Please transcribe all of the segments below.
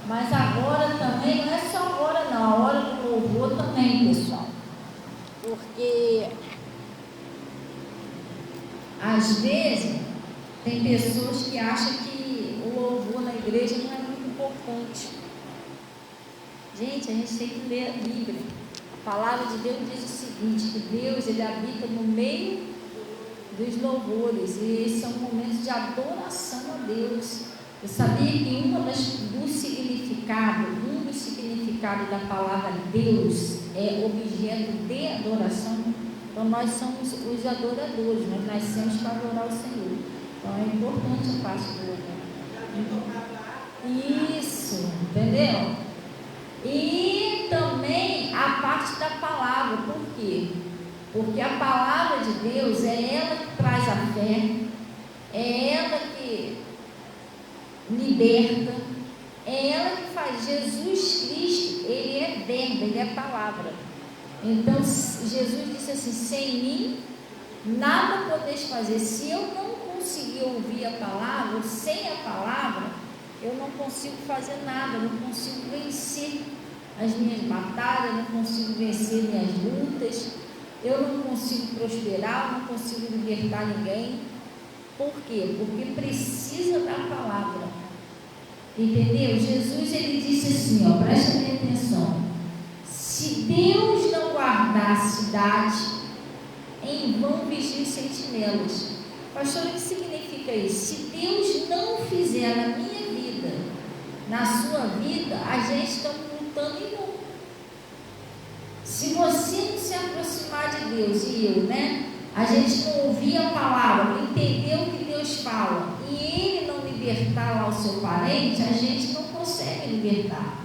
Mas agora também, não é só agora não, a hora do louvor também, pessoal. Porque às vezes tem pessoas que acham que o louvor na igreja não é muito importante. Gente, a gente tem que ler a Bíblia. A palavra de Deus diz o seguinte, que Deus, Ele habita no meio dos louvores, e esses são momentos de adoração a Deus. Eu sabia que um dos significados da palavra Deus é objeto de adoração. Então nós somos os adoradores, nós nascemos para adorar o Senhor. Então é importante a parte do louvor. Isso, entendeu? E também a parte da palavra. Por quê? Porque a palavra de Deus é ela que traz a fé, é ela que liberta, é ela que faz. Jesus Cristo, Ele é verbo, Ele é palavra. Então Jesus disse assim: sem mim nada podeis fazer. Se eu não conseguir ouvir a palavra, sem a palavra eu não consigo fazer nada, eu não consigo vencer as minhas batalhas, eu não consigo vencer minhas lutas, eu não consigo prosperar, eu não consigo libertar ninguém. Por quê? Porque precisa da palavra. Entendeu? Jesus, Ele disse assim, ó, presta bem atenção: se Deus não guardar a cidade, em vão vigiem sentinelas. Pastor, o que significa isso? Se Deus não fizer na minha vida, na sua vida, a gente está lutando em vão. Se você não se aproximar de Deus, e eu, né? A gente não ouvir a palavra, não entender o que Deus fala, e Ele não libertar lá o seu parente, a gente não consegue libertar.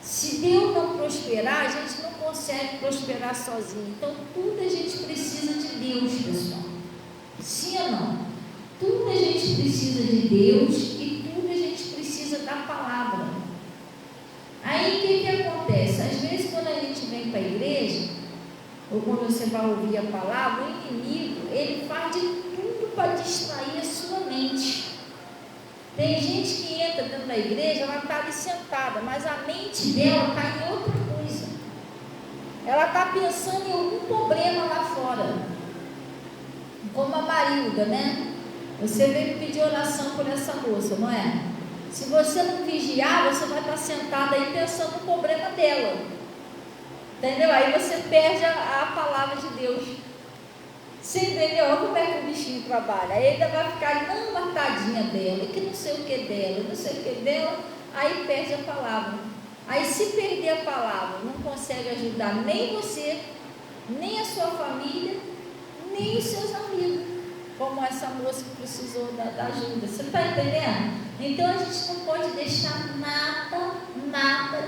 Se Deus não prosperar, a gente não consegue prosperar sozinho. Então tudo a gente precisa de Deus, pessoal. Sim ou não? Tudo a gente precisa de Deus e tudo a gente precisa da palavra. Aí o que acontece? Às vezes quando a gente vem para a igreja, ou quando você vai ouvir a palavra, o inimigo, ele faz de tudo para distrair a sua mente. Tem gente que entra dentro da igreja, ela está ali sentada, mas a mente dela está em outra coisa. Ela está pensando em algum problema lá fora. Como a Marilda, né? Você veio pedir oração por essa moça, não é? Se você não vigiar, você vai estar sentada aí pensando no problema dela. Entendeu? Aí você perde a palavra de Deus. Você entendeu? Olha como é que o bichinho trabalha. Aí ainda vai ficar, não, uma tadinha dela, que não sei o que dela, não sei o que dela, aí perde a palavra. Aí se perder a palavra, não consegue ajudar nem você, nem a sua família, nem os seus amigos, como essa moça que precisou da ajuda. Você está entendendo? Então a gente não pode deixar nada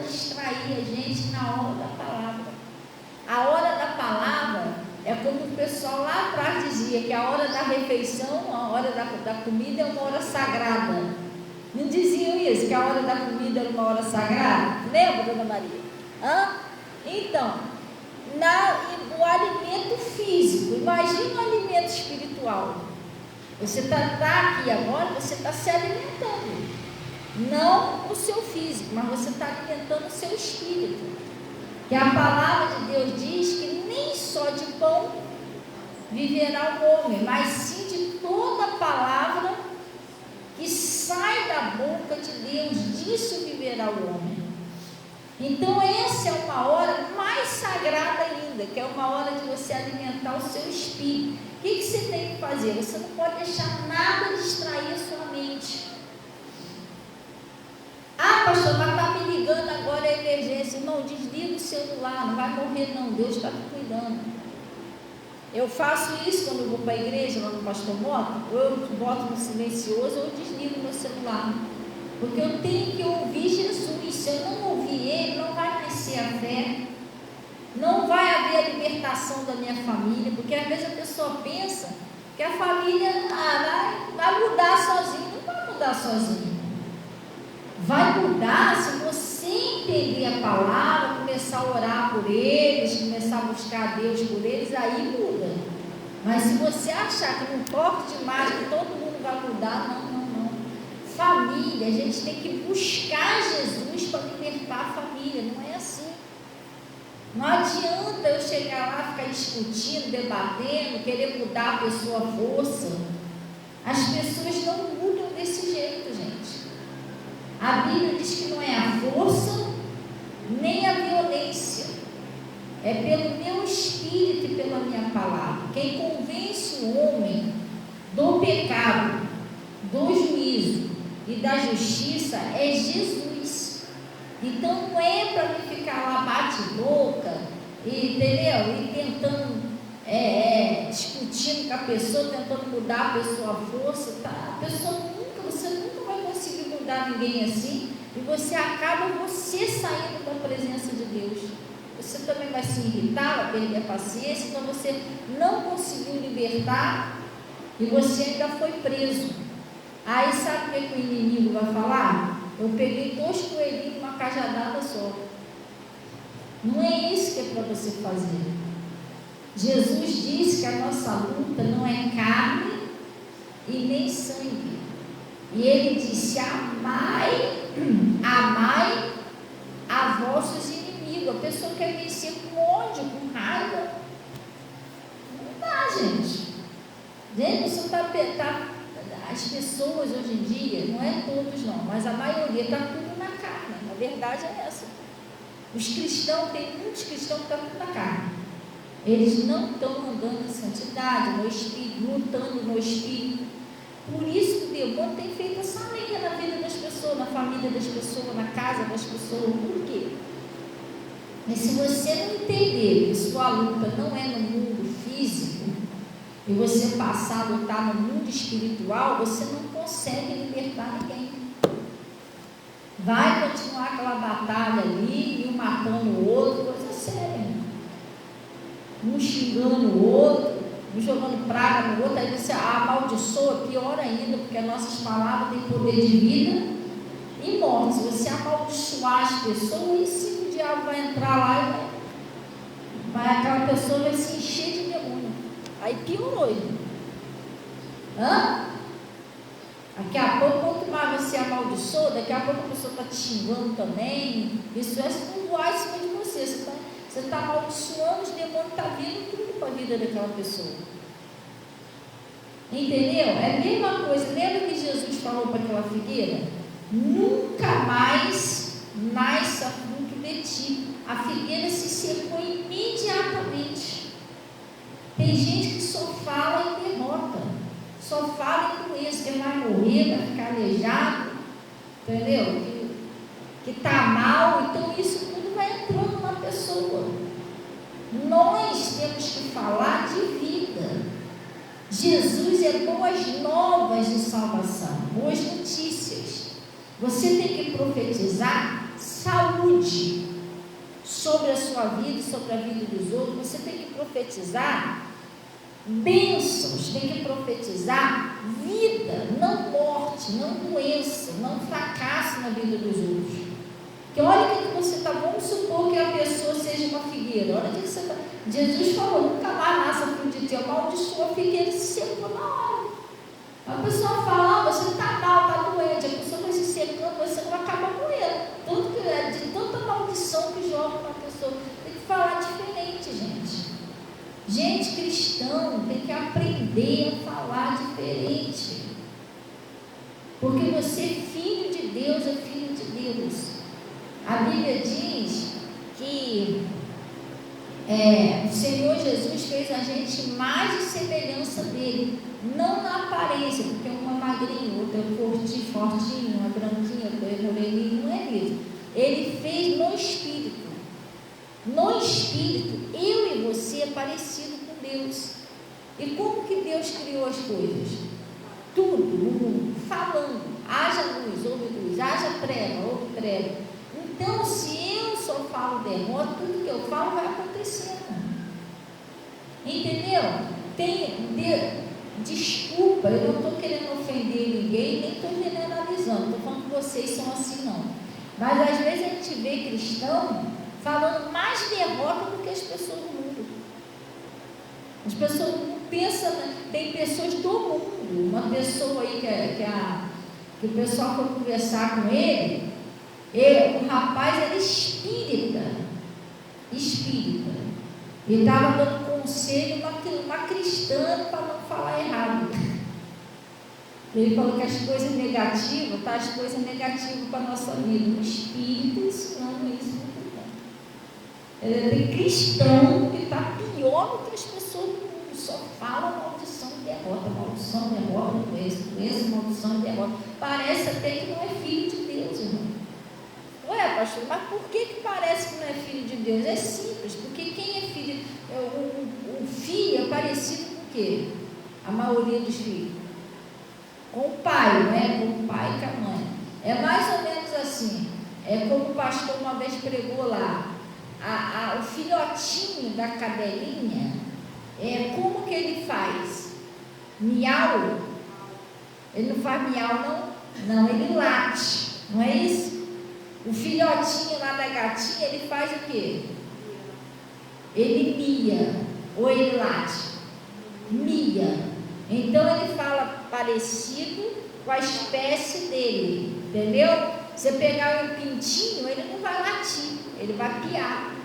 distrair a gente na hora da palavra. A hora da palavra é como o pessoal lá atrás dizia, que a hora da refeição, a hora da comida é uma hora sagrada. Não diziam isso, que a hora da comida era uma hora sagrada? Lembra, dona Maria? Então, o alimento físico, imagina o alimento espiritual. Você está aqui agora, você está se alimentando. Não o seu físico, mas você está alimentando o seu espírito. Que a palavra de Deus diz que nem só de pão viverá o homem, mas sim de toda palavra que sai da boca de Deus, disso viverá o homem. Então essa é uma hora mais sagrada ainda, que é uma hora de você alimentar o seu espírito. O que você tem que fazer? Você não pode deixar nada distrair a sua mente. Pastor, mas está me ligando agora, é emergência. Não, desliga o celular, não vai morrer não, Deus está te cuidando. Eu faço isso quando eu vou para a igreja, lá no Pastor Mota, ou eu boto no silencioso, ou eu desligo meu celular. Porque eu tenho que ouvir Jesus. Se eu não ouvir Ele, não vai nascer a fé, não vai haver a libertação da minha família, porque às vezes a pessoa pensa que a família vai mudar sozinha. Não vai mudar sozinha. Vai mudar se você entender a palavra, começar a orar por eles, começar a buscar a Deus por eles, aí muda. Mas se você achar que num toque de mágica todo mundo vai mudar, não. família, a gente tem que buscar Jesus para libertar a família. Não é assim. Não adianta eu chegar lá, ficar discutindo, debatendo, querer mudar a pessoa à força. As pessoas não mudam desse jeito, gente. A Bíblia diz que não é a força nem a violência, é pelo meu espírito e pela minha palavra. Quem convence o homem do pecado, do juízo e da justiça é Jesus. Então não é para mim ficar lá bate-boca, entendeu? E tentando, discutindo com a pessoa, tentando mudar a pessoa à força, tá? Você nunca vai conseguir mudar ninguém assim, e você acaba saindo da presença de Deus. Você também vai se irritar, vai perder a paciência, então você não conseguiu libertar e você ainda foi preso. Aí sabe o que o inimigo vai falar? Eu peguei 2 coelhinhos numa cajadada só. Não é isso que é para você fazer. Jesus disse que a nossa luta não é carne e nem sangue. E ele disse: amai a vossos inimigos. A pessoa quer vencer com ódio, com raiva. Não dá, gente. Gente, você as pessoas hoje em dia, não é todos não, mas a maioria está tudo na carne. A verdade é essa. Os cristãos, tem muitos cristãos que estão tudo na carne. Eles não estão andando em santidade, no Espírito, lutando no Espírito. Por isso que o demônio tem feito essa lenha na vida das pessoas, na família das pessoas, na casa das pessoas. Por quê? Mas se você não entender que sua luta não é no mundo físico, e você passar a lutar no mundo espiritual, você não consegue libertar ninguém. Vai continuar aquela batalha ali, um matando o outro, coisa séria. Um xingando o outro, um jogando praga no outro, aí você amaldiçoa, pior ainda, porque as nossas palavras têm poder de vida e morte. Se você amaldiçoar as pessoas, aí sim o diabo vai entrar lá e aquela pessoa vai se encher de demônio. Aí piorou ele. Daqui a pouco, quanto mais você amaldiçoa, daqui a pouco a pessoa está te xingando também. Isso é se voar em cima de você. Você está amaldiçoando, os demônios estão vindo tudo para a vida daquela pessoa. Entendeu? É a mesma coisa. Lembra que Jesus falou para aquela figueira? Nunca mais nasça fruto de ti. A figueira se secou imediatamente. Tem gente que só fala em derrota, só fala em doença, que vai morrer, vai ficar aleijado, entendeu? Que está mal, então isso tudo vai entrando na pessoa. Nós temos que falar de vida. Jesus é boas novas de salvação, boas notícias. Você tem que profetizar saúde sobre a sua vida e sobre a vida dos outros. Você tem que profetizar bênçãos, tem que profetizar vida, não morte, não doença, não fracasso na vida dos outros. Porque olha o que você está, vamos supor que a pessoa seja uma figueira. Olha o que você está. Jesus falou: nunca mais nasça fruto de ti. Amaldiçoa a figueira e se secou na hora. A pessoa fala: você está mal, está doente. A pessoa vai se secando, você não acaba morrendo. Tanto que é de tanta maldição que joga na pessoa. Tem que falar diferente, gente. Gente, cristão tem que aprender a falar diferente. Porque você é filho de Deus, é filho de Deus. A Bíblia diz que o Senhor Jesus fez a gente mais de semelhança dele, não na aparência, porque uma magrinha, outra fortinha, uma branquinha, outra moreninha, não é isso. Ele fez no Espírito. No Espírito, eu e você é parecido com Deus. E como que Deus criou as coisas? Tudo no mundo, falando: haja luz, houve luz, haja treva, houve treva. Então, se eu só falo derrota, tudo que eu falo vai acontecendo. Entendeu? Desculpa, eu não estou querendo ofender ninguém, nem estou generalizando, estou falando que vocês são assim, não. Mas às vezes a gente vê cristão falando mais derrota do que as pessoas do mundo. As pessoas não pensam, tem pessoas do mundo. Uma pessoa aí que que o pessoal foi conversar com ele, o rapaz era espírita. E estava dando conselho uma cristã para não falar errado. Ele falou que as coisas negativas, tá? As coisas negativas para a nossa vida. O espírito ensinando isso muito bem. Tem cristão que está pior do que as pessoas do mundo, só fala maldição e derrota, doença, maldição e derrota. Parece até que não é filho de Deus, irmão. Ué, pastor, mas por que parece que não é filho de Deus? É simples, porque quem é filho, o filho é parecido com o quê? A maioria dos filhos. Com o pai, né? Com o pai e com a mãe. É mais ou menos assim. É como o pastor uma vez pregou lá. O filhotinho da cadelinha, como que ele faz? Miau? Ele não faz miau, não? Não, ele late. Não é isso? O filhotinho lá da gatinha, ele faz o quê? Ele mia. Ou ele late? Mia. Então ele fala parecido com a espécie dele. Entendeu? Você pegar um pintinho, ele não vai latir, ele vai piar.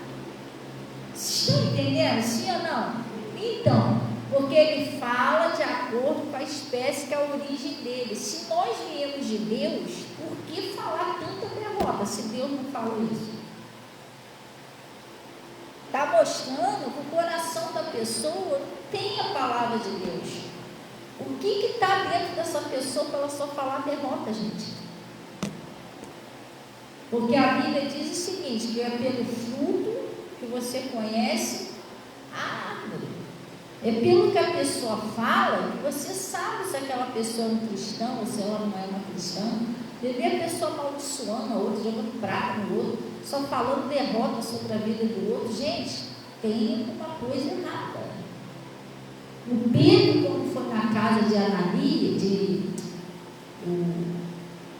Vocês estão entendendo? Sim ou não? Então, porque ele fala de acordo com a espécie, que é a origem dele. Se nós viemos de Deus, por que falar tanta derrota, se Deus não falou isso? Está mostrando que o coração da pessoa não tem a palavra de Deus. O que está dentro dessa pessoa para ela só falar derrota, gente? Porque a Bíblia diz o seguinte, que é pelo fruto que você conhece a árvore. É pelo que a pessoa fala que você sabe se aquela pessoa é um cristão ou se ela não é uma cristã. Vê a pessoa amaldiçoando a outra, jogando praga no outro, só falando derrota sobre a vida do outro. Gente, tem alguma coisa errada. O Pedro, quando foi na casa de Ananias,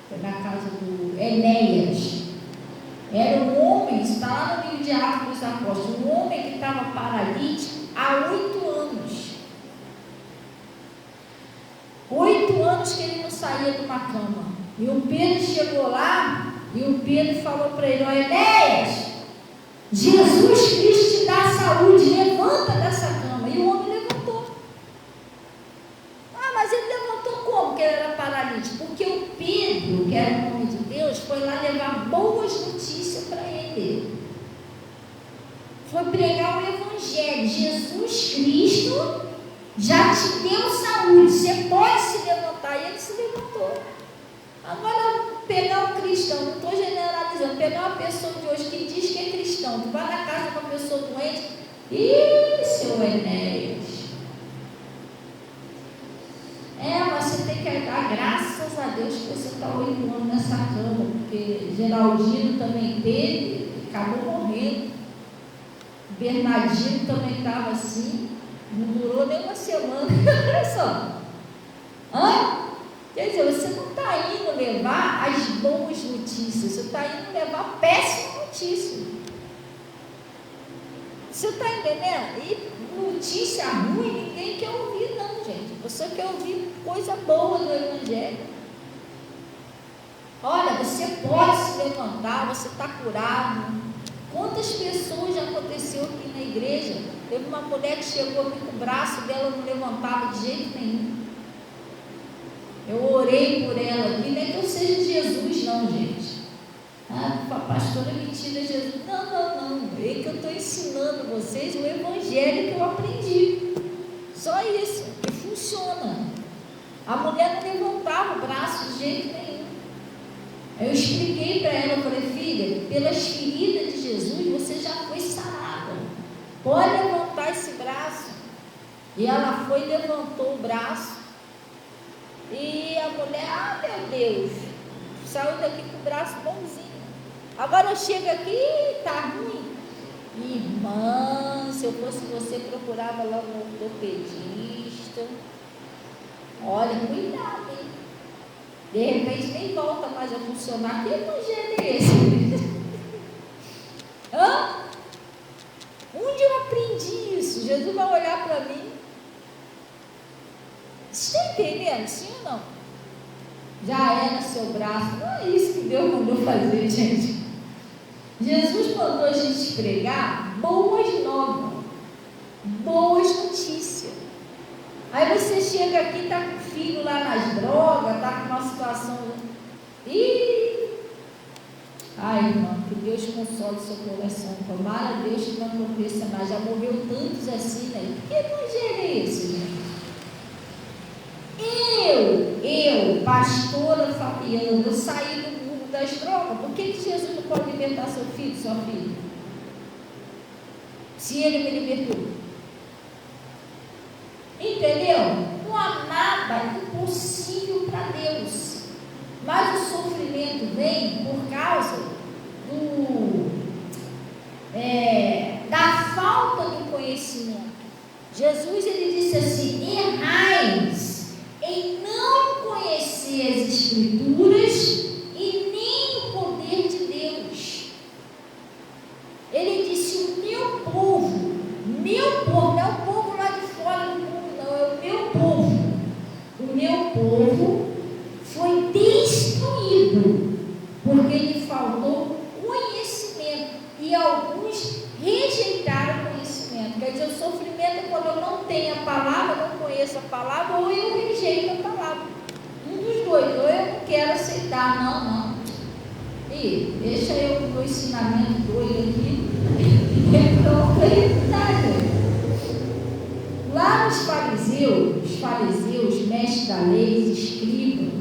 foi na casa do Enéas, era um homem, está lá no livro de Atos dos Apóstolos, um homem que estava paralítico há 8 anos. 8 anos que ele não saía de uma cama. E o Pedro chegou lá, e o Pedro falou para ele: ó, Enéas, Jesus Cristo te dá saúde, levanta dessa cama. E o homem levantou. Ah, mas ele levantou como que ele era paralítico? Porque o Pedro, que era o homem de Deus, foi lá levar boas notícias para ele. Foi pregar o Evangelho. Jesus Cristo já te deu saúde, você pode se levantar. E ele se levantou. Agora, pegar um cristão, não estou generalizando, pegar uma pessoa de hoje que diz que é cristão, que vai na casa de uma pessoa doente, seu Enéas. Mas você tem que dar graças a Deus que você está 8 anos nessa cama, porque Geraldino também teve, acabou morrendo. Bernardino também estava assim, não durou nem uma semana. Olha só. Quer dizer, você não está indo levar as boas notícias, você está indo levar péssima notícia. Você está entendendo? E notícia ruim ninguém quer ouvir, não, gente. Você quer ouvir coisa boa do Evangelho. Olha, você pode se levantar, você está curado. Quantas pessoas já aconteceu aqui na igreja? Teve uma mulher que chegou aqui com o braço dela, não levantava de jeito nenhum. Eu orei por ela aqui, não é que eu seja Jesus, não, gente. A pastora metida é Jesus. Não. É que eu estou ensinando vocês o Evangelho que eu aprendi. Só isso, que funciona. A mulher não levantava o braço de jeito nenhum. Eu expliquei para ela, eu falei: filha, pelas feridas de Jesus você já foi sarada. Pode levantar esse braço. E ela foi e levantou o braço. E a mulher, meu Deus, saiu daqui com o braço bonzinho. Agora eu chego aqui, tá ruim. Irmã, se eu fosse você, procurava logo um ortopedista. Olha, cuidado, hein? De repente nem volta mais a funcionar. Que evangelho é esse? Onde eu aprendi isso? Jesus vai olhar para mim. Você está entendendo? Sim ou não? já era seu braço. Não é isso que Deus mandou fazer, gente. Jesus mandou a gente pregar boas novas, boas notícias. Aí você chega aqui e está com o filho lá nas drogas, está com uma situação. Ai, irmão, que Deus console seu coração. Tomara a Deus que não aconteça mais. Já morreu tantos assim, né? Que evangelho é esse, gente? Eu, pastora Fabiana, eu saí do mundo das drogas. Por que Jesus não pode libertar seu filho, sua filha? Se ele me libertou. Entendeu? Não há nada impossível para Deus. Mas o sofrimento vem por causa da falta do conhecimento. Jesus, ele disse assim: errais em não conhecer as Escrituras e nem o poder de Deus. Ele disse: o meu povo, não é o povo lá de fora do mundo, não, é o meu povo foi destruído porque lhe faltou conhecimento, e alguns rejeitaram o conhecimento. Quer dizer, o sofrimento é quando eu não tenho a palavra, não conheço a palavra, ou eu rejeito a palavra. Um dos dois, ou eu não quero aceitar, não. E deixa eu com o meu ensinamento doido aqui. Então, lá nos fariseus, mestres da lei, escribas,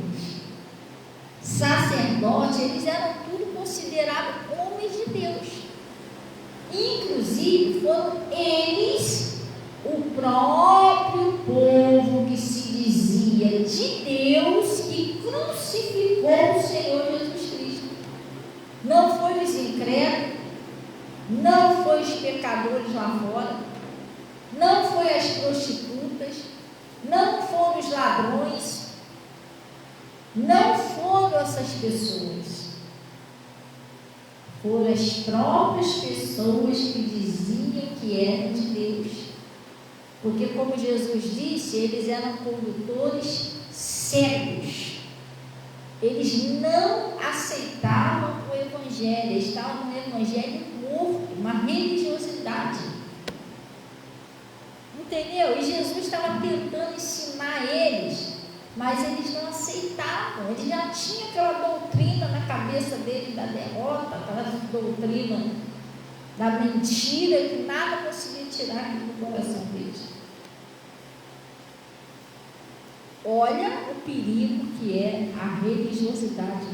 sacerdotes, eles eram tudo considerados homens de Deus. Inclusive, foram eles, o próprio povo que se dizia de Deus, que crucificou o Senhor Jesus Cristo. Não foi os incrédulos, não foi os pecadores lá fora, não foi as prostitutas, não foram os ladrões, não foram essas pessoas. Foram as próprias pessoas que diziam que eram de Deus. Porque, como Jesus disse, eles eram condutores cegos. Eles não aceitavam o Evangelho, eles estavam no Evangelho morto, uma religiosidade. Entendeu? E Jesus estava tentando ensinar eles, mas eles não aceitavam. Eles já tinham aquela doutrina na cabeça deles da derrota, aquela doutrina da mentira, que nada conseguia tirar do coração deles. Olha o perigo que é a religiosidade.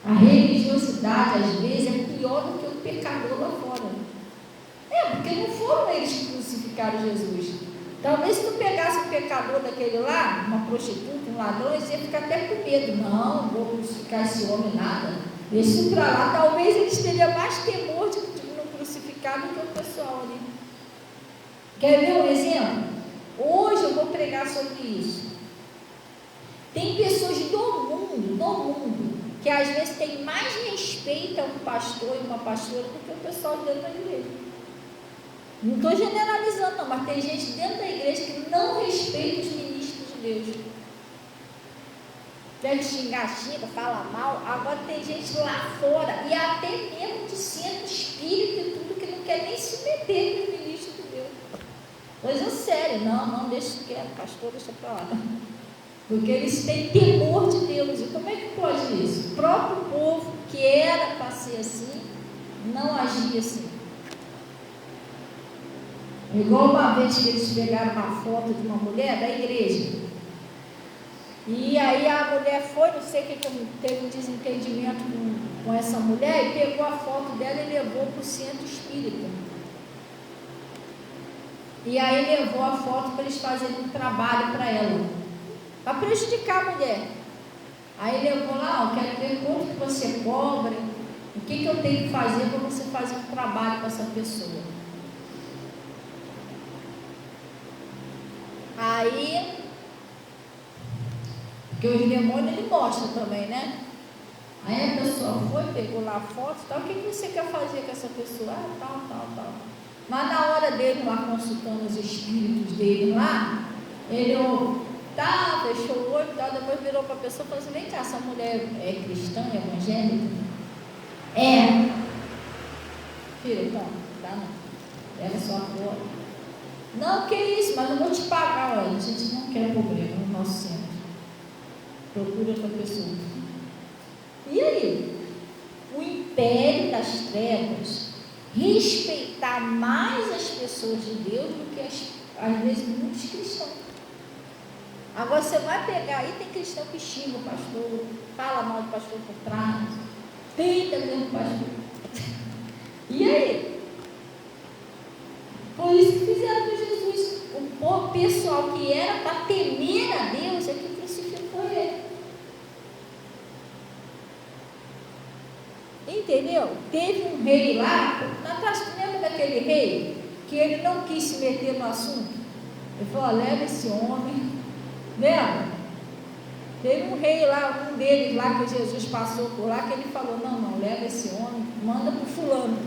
A religiosidade, às vezes, é pior do que o pecador lá fora. Porque não foram eles que crucificaram Jesus. Talvez se tu pegasse um pecador daquele lá, uma prostituta, um ladrão, você ia ficar até com medo. Não vou crucificar esse homem, nada. Deixa isso para lá. Talvez eles teriam mais temor de não crucificar do que o pessoal ali. Quer ver um exemplo? Hoje eu vou pregar sobre isso. Tem pessoas do mundo, que às vezes tem mais respeito a um pastor e uma pastora do que o pessoal dentro da igreja. Não estou generalizando, não, mas tem gente dentro da igreja que não respeita os ministros de Deus. Deve xinga, fala mal. Agora tem gente lá fora, e até mesmo de centro espírita e tudo, que não quer nem se meter com os ministros de Deus. Coisa séria, não, deixa quieto, pastor, deixa para lá. Porque eles têm temor de Deus. E como é que pode isso? O próprio povo, que era para ser assim, não agia assim. Igual uma vez que eles pegaram uma foto de uma mulher da igreja, e aí a mulher foi, não sei o que, teve um desentendimento com essa mulher, e pegou a foto dela e levou para o centro espírita. E aí levou a foto para eles fazerem um trabalho para ela, para prejudicar a mulher. Aí levou lá: eu quero ver quanto que você cobra, o que eu tenho que fazer para você fazer um trabalho com essa pessoa. Aí, porque os demônios ele mostra também, né? Aí a pessoa foi, pegou lá a foto, tal, o que você quer fazer com essa pessoa? Tal. Mas na hora dele lá consultando os espíritos dele lá, ele Tá, fechou o olho e tal, depois virou para a pessoa e falou assim: vem cá, essa mulher é cristã, é evangélica? É. Filho, então, tá não. Leva sua flor. Não, que isso, mas eu vou te pagar. Olha, a gente não quer problema no nosso centro. Procura outra pessoa. E aí? O império das trevas respeitar mais as pessoas de Deus do que às vezes muitos cristãos. Agora você vai pegar aí, tem cristão que xinga o pastor, fala mal do pastor por trás, tenta mesmo o pastor. E aí? Foi isso que fizeram com Jesus. O pessoal que era para temer a Deus é que crucificou ele. Entendeu? Teve um rei lá, Natasha, lembra daquele rei que ele não quis se meter no assunto? Ele falou: leva esse homem. Lembra? Teve um rei lá, um deles lá que Jesus passou por lá, que ele falou: não, leva esse homem, manda para o fulano,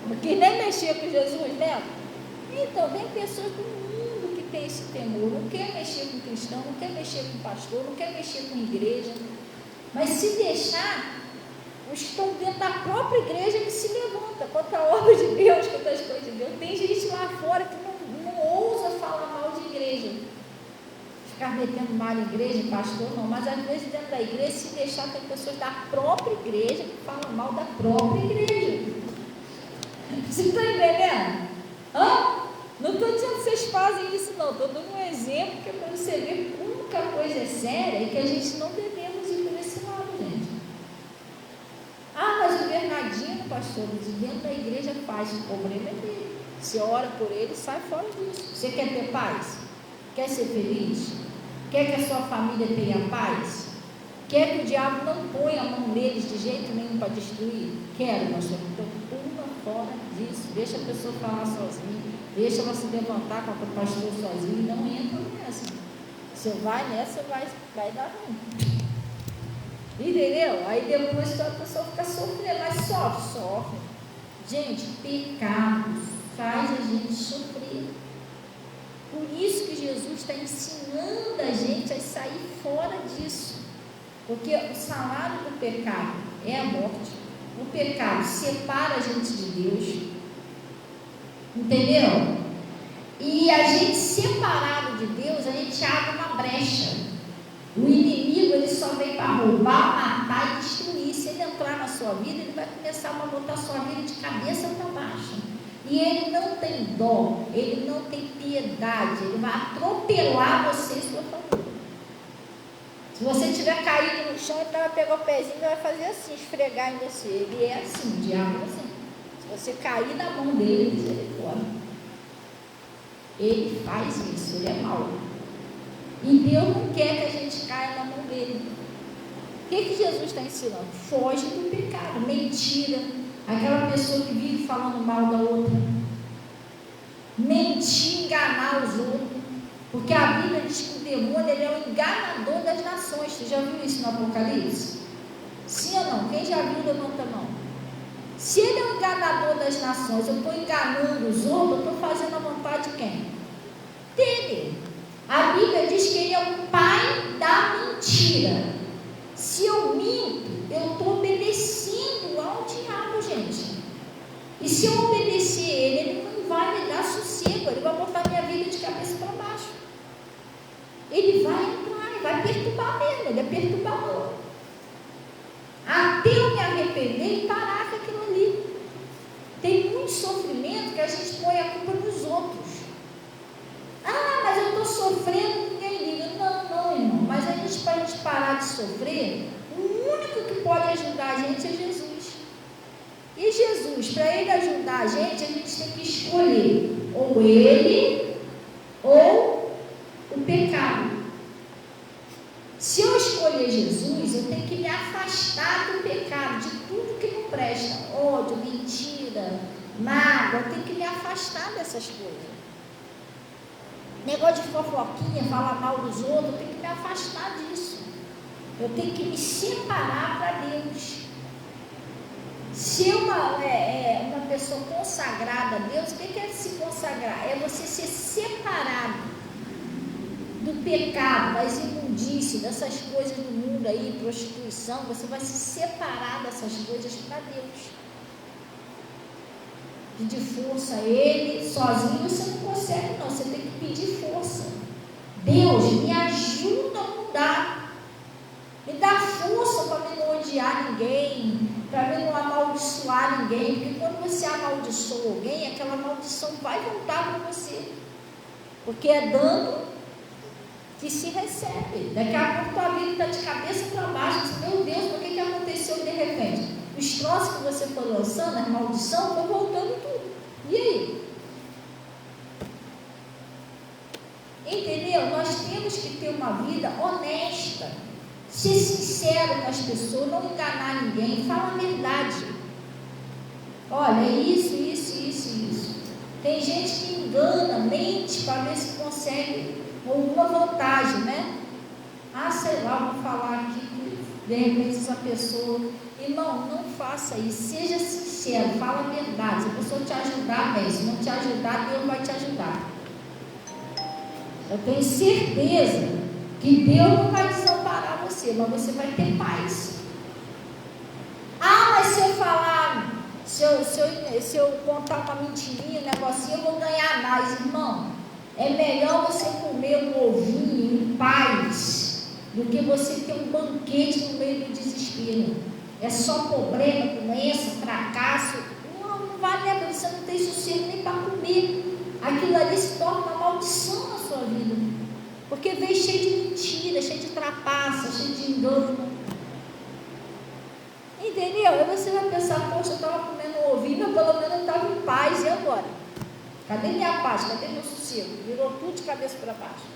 porque nem mexia com Jesus, lembra? Então, tem pessoas do mundo que tem esse temor, não quer mexer com cristão, não quer mexer com pastor, não quer mexer com igreja, mas se deixar, os que estão dentro da própria igreja que se levanta contra a obra de Deus, contra as coisas de Deus. Tem gente lá fora que não ousa falar mal de igreja, ficar metendo mal em igreja, pastor, não, mas às vezes dentro da igreja, se deixar, tem pessoas da própria igreja que falam mal da própria igreja. Você está entendendo? Não estou dizendo que vocês fazem isso, não, estou dando um exemplo que é para você ver como que a coisa é séria e que a gente não devemos ir por esse lado, gente. Mas o Bernardino, pastor, dentro da igreja faz, o problema é dele. Você ora por ele, sai fora disso. Você quer ter paz? Quer ser feliz? Quer que a sua família tenha paz? Quer que o diabo não ponha a mão neles de jeito nenhum para destruir? Quero, pastor. Então pula fora disso. Deixa a pessoa falar sozinha. Deixa ela se levantar com o pastor sozinho. Não entra nessa. Você vai nessa, vai dar ruim. Entendeu? Aí depois a pessoa fica sofrendo. Mas sofre. Gente, pecado faz a gente sofrer. Por isso que Jesus está ensinando a gente a sair fora disso. Porque o salário do pecado é a morte. O pecado separa a gente de Deus. Entendeu? E a gente separado de Deus, a gente abre uma brecha. O inimigo, ele só vem para roubar, matar e destruir. Se ele entrar na sua vida, ele vai começar a botar a sua vida de cabeça para baixo. E ele não tem dó, ele não tem piedade, ele vai atropelar você e sua família. Se você estiver caído no chão, ele vai pegar o pezinho e vai fazer assim, esfregar em você. Ele é assim, o diabo é assim. Se você cair na mão dele, ele tira ele fora. Ele faz isso, ele é mau. E Deus não quer que a gente caia na mão dele. O que Jesus está ensinando? Foge do pecado, mentira. Aquela pessoa que vive falando mal da outra, mentir, enganar os outros, porque a Bíblia diz que o demônio, ele é o enganador das nações. Você já viu isso no Apocalipse? Sim ou não? Quem já viu, levanta a mão. Se ele é o enganador das nações, eu estou enganando os outros, eu estou fazendo a vontade de quem? Dele. A Bíblia diz que ele é o pai da mentira. Se eu minto, eu estou obedecendo ao diabo, gente. E se eu obedecer ele não vai me dar sossego, ele vai botar minha vida de cabeça para baixo. Ele vai entrar, ele vai perturbar mesmo, ele é perturbador. Até eu me arrepender e parar com aquilo ali. Tem muito sofrimento que a gente põe a culpa nos outros. Mas eu estou sofrendo, ninguém liga. Não, irmão, mas para a gente parar de sofrer, o único que pode ajudar a gente é Jesus. E Jesus, para ele ajudar a gente tem que escolher ou ele ou o pecado. Se eu escolher Jesus, eu tenho que me afastar do pecado, de tudo que não presta, ódio, mentira, mágoa, eu tenho que me afastar dessas coisas. Negócio de fofoquinha, falar mal dos outros, eu tenho que me afastar disso. Eu tenho que me separar para Deus. Se uma pessoa consagrada a Deus, o que é se consagrar? É você ser separado. do pecado, das imundícias, dessas coisas do mundo aí, prostituição, você vai se separar dessas coisas para Deus. Pedir força a Ele, sozinho você não consegue não, você tem que pedir força. Deus, me ajuda a mudar, me dá força para mim não odiar ninguém, para mim não amaldiçoar ninguém, porque quando você amaldiçoa alguém, aquela maldição vai voltar para você, porque é dano que se recebe. Daqui a pouco a tua vida está de cabeça para baixo, você, meu Deus, o que aconteceu de repente? Os troços que você foi lançando, a maldição, foi voltando tudo. E aí? Entendeu? Nós temos que ter uma vida honesta, ser sincero com as pessoas, não enganar ninguém, fala a verdade. Olha, é isso. Tem gente que engana, mente para ver se consegue alguma vantagem, né? Sei lá, vou falar aqui que de repente essa pessoa. Irmão, não faça isso, seja sincero, fala a verdade. Se a pessoa te ajudar, bem, se não te ajudar, Deus vai te ajudar. Eu tenho certeza que Deus não vai desamparar você, mas você vai ter paz. Mas se eu falar, se eu contar uma mentirinha, um negocinho, eu vou ganhar mais. Irmão, é melhor você comer um ovinho em paz do que você ter um banquete no meio do desespero. É só problema, doença, fracasso. Não vale a pena, você não tem sossego nem para comer. Aquilo ali se torna uma maldição na sua vida, porque vem cheio de mentira, cheio de trapaça, cheio de engano. Entendeu? Aí você vai pensar, poxa, eu estava comendo um ovinho, mas pelo menos eu estava em paz, e agora? Cadê minha paz? Cadê meu sossego? Virou tudo de cabeça para baixo.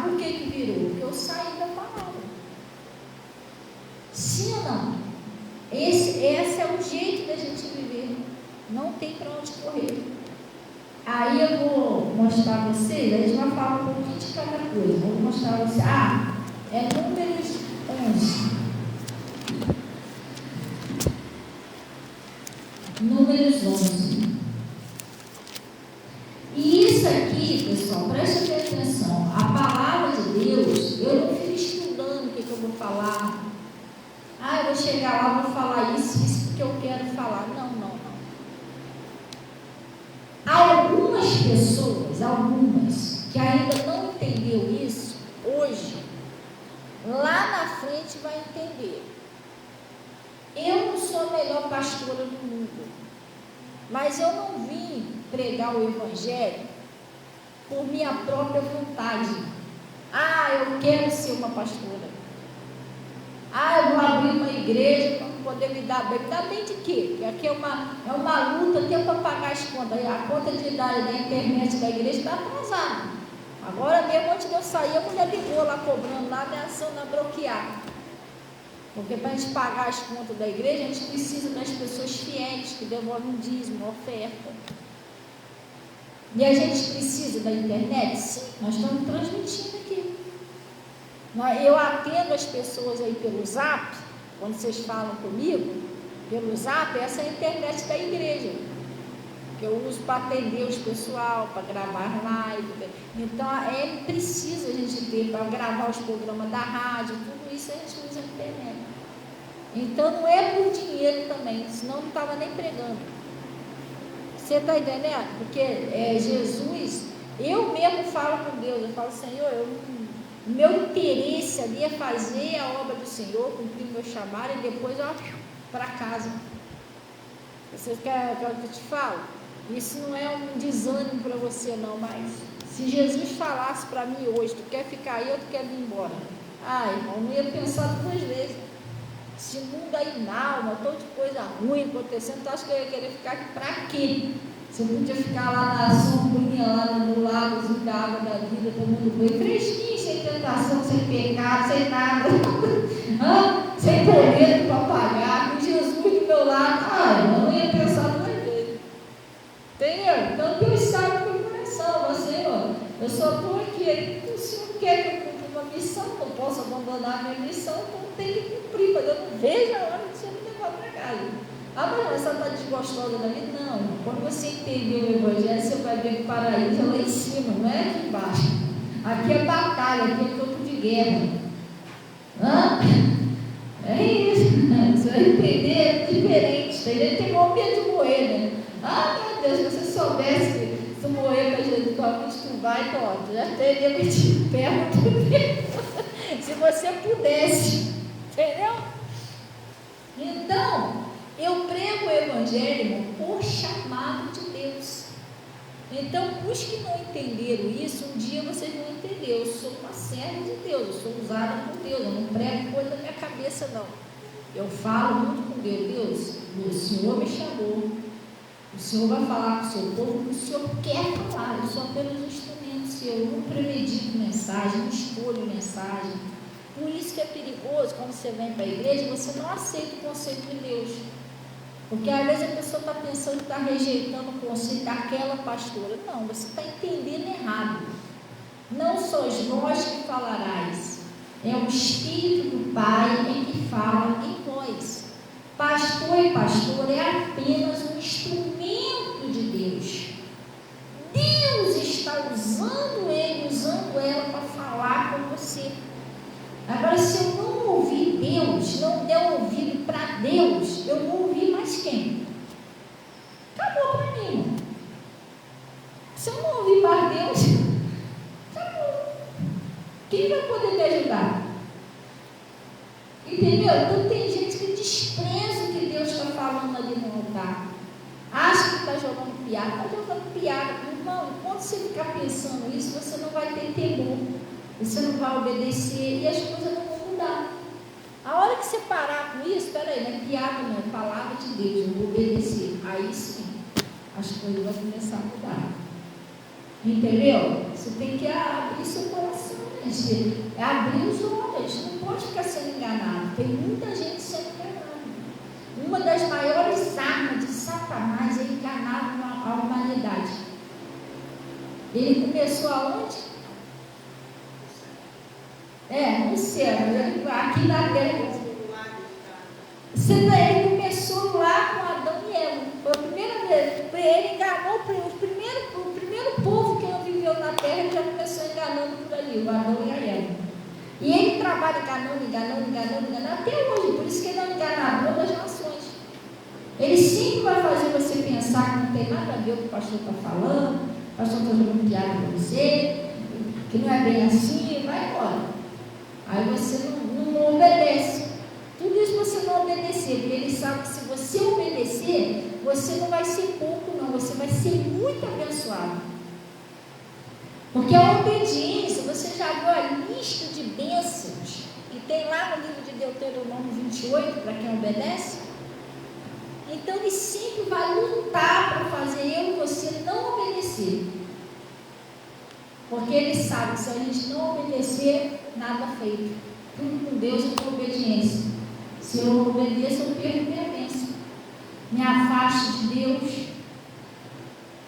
Por que virou? Porque eu saí da palavra. Sim ou não? Esse é o jeito da gente viver. Não tem para onde correr. Aí eu vou mostrar a vocês, a gente vai falar um pouquinho de cada coisa. Eu vou mostrar a vocês. É Números 11. Números 11. E isso aqui, pessoal, preste atenção. A palavra de Deus, eu não fico estudando o que eu vou falar. Eu vou chegar lá, vou falar isso porque eu quero falar. Não. Algumas pessoas, que ainda não entendeu isso, hoje, lá na frente vai entender. Eu não sou a melhor pastora do mundo, mas eu não vim pregar o Evangelho por minha própria vontade. Eu quero ser uma pastora. Eu vou abrir uma igreja para poder me dar bem. Me dar bem de quê? Porque aqui é uma luta, tempo para pagar as contas. A conta da internet da igreja está atrasada. Agora mesmo, antes de eu sair, a mulher ligou lá, cobrando lá, ameaçando a bloquear. Porque para a gente pagar as contas da igreja, a gente precisa das pessoas fiéis, que devolvem um dízimo, uma oferta. E a gente precisa da internet? Sim, nós estamos transmitindo aqui. Eu atendo as pessoas aí pelo Zap, quando vocês falam comigo, pelo Zap, essa é a internet da igreja, que eu uso para atender os pessoal, para gravar live. Então, preciso a gente ter para gravar os programas da rádio, tudo isso a gente usa a internet. Então, não é por dinheiro também, senão não estava nem pregando. Você está entendendo? Porque Jesus, eu mesmo falo com Deus, eu falo, Senhor, meu interesse ali é fazer a obra do Senhor, cumprir o meu chamado e depois para casa. Você quer que eu te falo? Isso não é um desânimo para você não, mas se Jesus falasse para mim hoje, tu quer ficar aí ou tu quer vir embora? Irmão, eu não ia pensar duas vezes. Esse mundo aí mal, uma toda de coisa ruim acontecendo, tu acha que eu ia querer ficar aqui para quê? Você podia ficar lá na sombrinha, lá no lagozinho da água da vida, tomando banho, fresquinho, sem tentação, sem pecado, sem nada, sem boleto para pagar, com Jesus do meu lado. Eu não ia pensar duas vezes. Entendeu? Então Deus sabe o meu coração, Senhor, eu só estou aqui, o Senhor quer que eu cumpra uma missão, não posso abandonar a minha missão, então tem que cumprir, mas eu não vejo a hora de você me levar para casa. mas ela está desgostosa da vida? Não. Quando você entender o Evangelho, você vai ver que o paraíso é lá em cima, não é aqui embaixo. Aqui é batalha, aqui é campo de guerra. É isso. Você vai entender, é diferente. Tem gente que tem maior medo de morrer, né? Meu Deus, se você soubesse que se tu morrer para Jesus, tu vai, tu já teria metido perto do Deus. Se você pudesse, entendeu? Então, eu prego o Evangelho, irmão, por chamado de Deus. Então, os que não entenderam isso, um dia vocês vão entender. Eu sou uma serva de Deus, eu sou usada por Deus, eu não prego coisa na minha cabeça, não. Eu falo muito com Deus. Deus, o Senhor me chamou, o Senhor vai falar com o seu povo, o que o Senhor quer falar. Eu sou apenas um instrumento seu, eu não premedito mensagem, não escolho mensagem. Por isso que é perigoso, quando você vem para a igreja, você não aceita o conceito de Deus. Porque às vezes a pessoa está pensando que está rejeitando o conceito daquela pastora. Não, você está entendendo errado. Não sois vós que falarás, é o Espírito do Pai que fala em vós. Pastor e pastor é apenas um instrumento de Deus. Deus está usando ele, usando ela para falar com você. Agora, se eu não ouvir Deus, não der ouvido para Deus, eu vou ouvir mais quem? Acabou para mim, irmão. Se eu não ouvir mais Deus, acabou. Quem vai poder me ajudar? Entendeu? Então tem gente que despreza o que Deus está falando ali no altar. Acha que está jogando piada. Está jogando piada. Irmão, quando você ficar pensando isso, você não vai ter temor. Você não vai obedecer e as coisas não vão mudar. A hora que você parar com isso, peraí, não é piada não, é palavra de Deus, eu vou obedecer. Aí sim, as coisas vão começar a mudar. Entendeu? Você tem que abrir seu coração, gente. É abrir os olhos, não pode ficar sendo enganado. Tem muita gente sendo enganada. Uma das maiores armas de Satanás é enganar a humanidade. Ele começou aonde? No céu, aqui na terra. Ele começou lá com Adão e Eva. Foi a primeira vez. Ele enganou o primeiro povo que viveu na terra, ele já começou enganando por ali, o Adão e a Eva. E ele trabalha enganando, até hoje. Por isso que ele é o enganador das nações. Ele sempre vai fazer você pensar que não tem nada a ver com o que o pastor está falando, o pastor está jogando piada para você, que não é bem assim, vai embora. Aí você não obedece. Tudo isso você não obedecer, porque ele sabe que se você obedecer, você não vai ser pouco não, você vai ser muito abençoado. Porque a obediência, você já viu a lista de bênçãos que tem lá no livro de Deuteronômio 28, para quem obedece? Então ele sempre vai lutar para fazer eu e você não obedecer. Porque ele sabe que se a gente não obedecer, nada feito. Tudo com Deus é com obediência. Se eu não obedeço, eu perco minha bênção. Me afasto de Deus.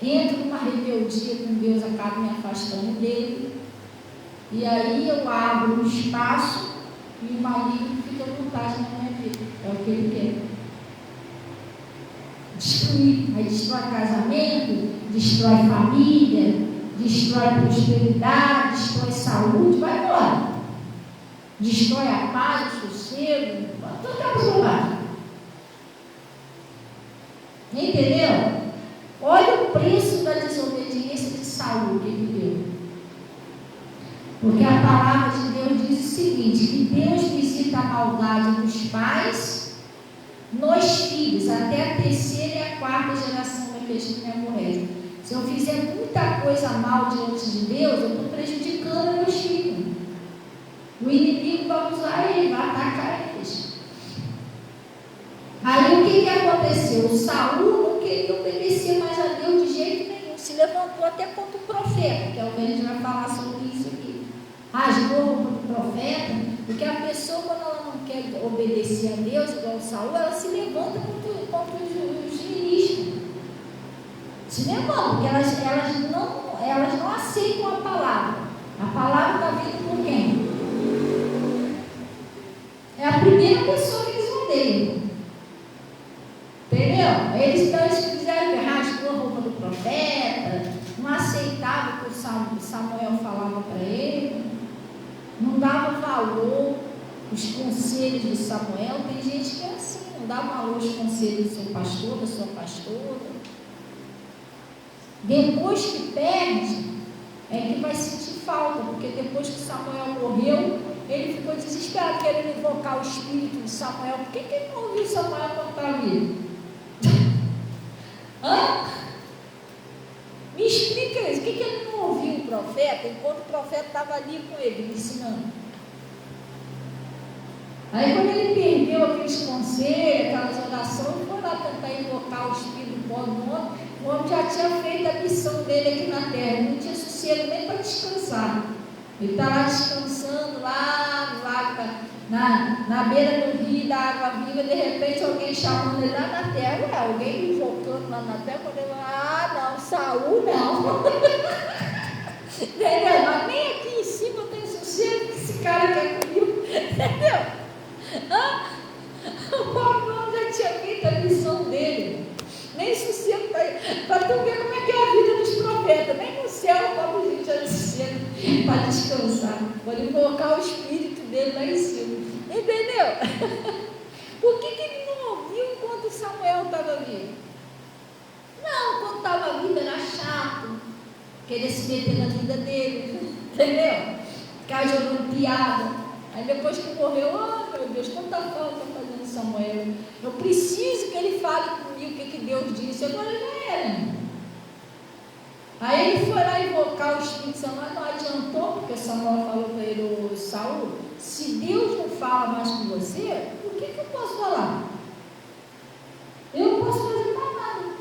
Entro numa rebeldia com Deus, acabo me afastando dele. E aí eu abro um espaço e o maligno fica à vontade na minha vida. É o que ele quer. Destruir. Aí destrói casamento, destrói família, destrói prosperidade, destrói saúde, vai embora. Destrói a paz, o sossego, tudo está absoluto. Entendeu? Olha o preço da desobediência de Saul que ele deu. Porque a palavra de Deus diz o seguinte, que Deus visita a maldade dos pais nos filhos, até a terceira e a quarta geração daqueles que me aborrecem. Se eu fizer muita coisa mal diante de Deus, eu estou prejudicando meus filhos. O inimigo vai usar ele, vai atacar eles. Aí o que aconteceu? O Saul não queria obedecer mais a Deus de jeito nenhum. Se levantou até contra o profeta, que é o que a gente vai falar sobre isso aqui. Rasgou contra o profeta, porque a pessoa, quando ela não quer obedecer a Deus, igual o Saul, ela se levanta contra os ministros. Se levanta, porque elas não aceitam a palavra. A palavra está vindo por quem? É a primeira pessoa que eles odeiam. Entendeu? Eles fizeram, rasgou a roupa do profeta, não aceitava o que Samuel falava para ele, não dava valor os conselhos de Samuel. Tem gente que é assim, não dá valor aos conselhos do seu pastor, da sua pastora. Depois que perde, é que vai sentir falta, porque depois que Samuel morreu, ele ficou desesperado, querendo invocar o espírito de Samuel. Por que ele não ouviu Samuel quando estava vivo? Me explica isso. Por que ele não ouviu o profeta enquanto o profeta estava ali com ele, ensinando? Aí quando ele perdeu aqueles conselhos, aquelas orações, ele foi lá tentar invocar o espírito do homem. O homem já tinha feito a missão dele aqui na terra, ele não tinha sossego nem para descansar. Ele está lá descansando, lá no lago, na beira do rio, da água viva. De repente alguém chamando ele lá na terra, alguém invocando lá na terra. Quando ele não, Saul não. Entendeu? Mas nem aqui em cima eu tenho sossego que esse cara quer comigo. Entendeu? O Paulo já tinha feito a missão dele. Nem sossego para tu ver como é que é a vida dos profetas. Nem no céu o pobrezinho já sossego para descansar. Pode invocar o espírito dele lá em cima. Entendeu? Por que ele não ouviu enquanto Samuel estava vivo? Não, quando estava vivo era chato, querer se meter na vida dele. Entendeu? Ficar jogando piada. Aí depois que morreu, meu Deus, quanta falta está fazendo Samuel. Eu preciso que ele fale comigo o que Deus disse. Agora já era. Aí ele foi lá invocar o Espírito Santo, mas não adiantou, porque Samuel falou para ele, Saul, se Deus não fala mais com você, por que eu posso falar? Eu não posso fazer mais nada.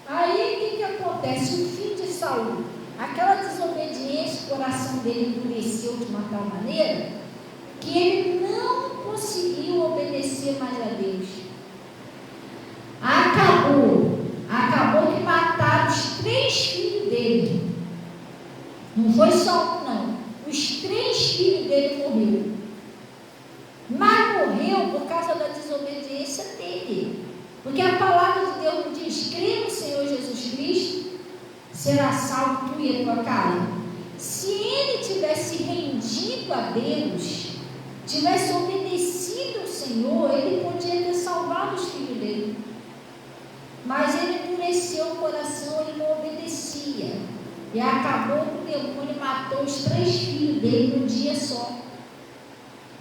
Aí o que acontece? O fim de Saul, aquela desobediência, o coração dele endureceu de uma tal maneira que ele não conseguiu obedecer mais a Deus. Acabou que mataram os 3 filhos dele. Não foi só um, não. Os 3 filhos dele morreram. Mas morreu por causa da desobediência dele. Porque a palavra de Deus diz: crê no Senhor Jesus Cristo, será salvo tu e a tua casa. Se ele tivesse rendido a Deus, tivesse obedecido ao Senhor, ele podia ter salvado os filhos dele. Mas ele endureceu o coração, ele não obedecia. E acabou que o demônio matou os 3 filhos dele num dia só.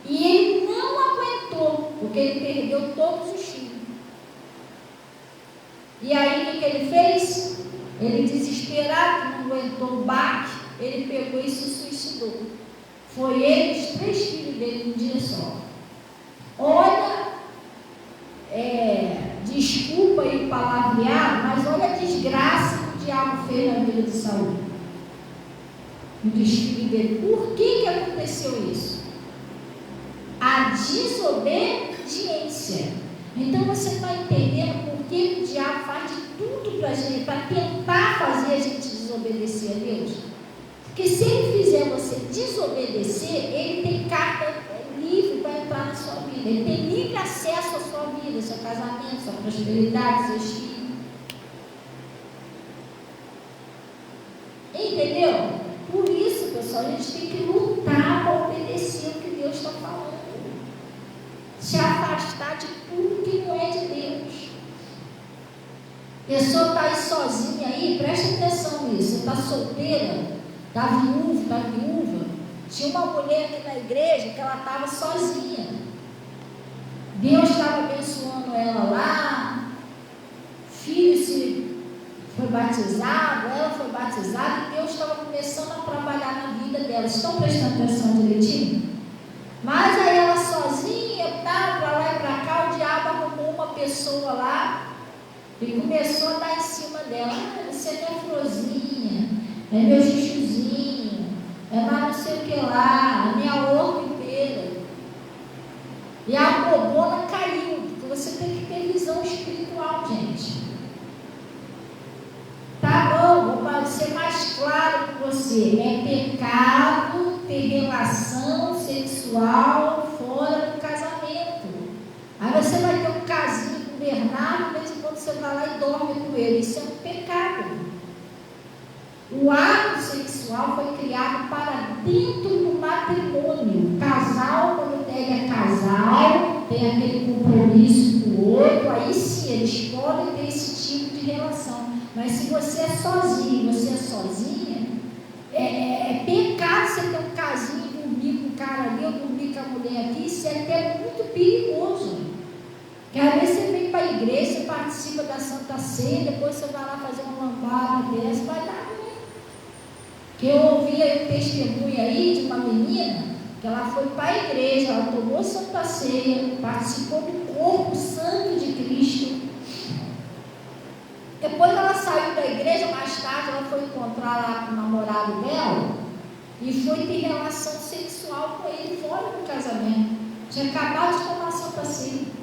E ele não aguentou, porque ele perdeu todos os filhos. E aí o que ele fez? Ele, desesperado, não aguentou o baque, ele pegou e se suicidou. Foi ele e os 3 filhos dele num dia só. Olha, desculpa aí o palavreado, mas olha a desgraça que o diabo fez na vida de Saul. E dos filhos dele. Por que aconteceu isso? A desobediência. Então você está entendendo por que o diabo faz de tudo para a gente, para tentar fazer a gente desobedecer a Deus? Porque se ele fizer você desobedecer, ele tem carta livre para entrar na sua vida. Ele tem livre acesso à sua vida, seu casamento, sua prosperidade, seus filhos. Entendeu? Por isso, pessoal, a gente tem que lutar para obedecer o que Deus está falando. Se afastar de tudo que não é de Deus. A pessoa está aí sozinha aí, preste atenção nisso. Você está solteira, está viúva. Tinha uma mulher aqui na igreja que ela estava sozinha. Deus estava abençoando ela lá. Filho foi batizado, ela foi batizada, e Deus estava começando a trabalhar na vida dela. Estão prestando atenção direitinho? Mas aí ela sozinha, para lá e para cá, o diabo arrumou uma pessoa lá e começou a dar em cima dela. Você é minha florzinha, é meu chuchuzinho, é mais não sei o que lá, a minha horta inteira. E a bobona caiu, porque você tem que ter visão espiritual, gente. Tá bom, vou ser mais claro com você. É pecado ter relação sexual fora do casamento. Aí você vai ter um casinho com Bernardo, de vez em quando você vai lá e dorme com ele. Isso é um pecado. O ato sexual foi criado para dentro do matrimônio. O casal, quando ele é casal, tem aquele compromisso com o outro, aí sim, eles podem ter esse tipo de relação. Mas se você é sozinho, você é sozinha, é pecado você ter um casinho e dormir com o cara ali, ou dormir com a mulher aqui. Isso é até muito perigoso. Porque às vezes você vem para a igreja, você participa da Santa Ceia, depois você vai lá fazer uma lambada dessa, vai dar ruim. Que eu ouvi um testemunho aí de uma menina, que ela foi para a igreja, ela tomou Santa Ceia, participou do corpo santo de Cristo. Depois ela saiu da igreja, mais tarde ela foi encontrar lá com o namorado dela e foi ter relação sexual com ele fora do casamento. Tinha acabado de tomar Santa Ceia.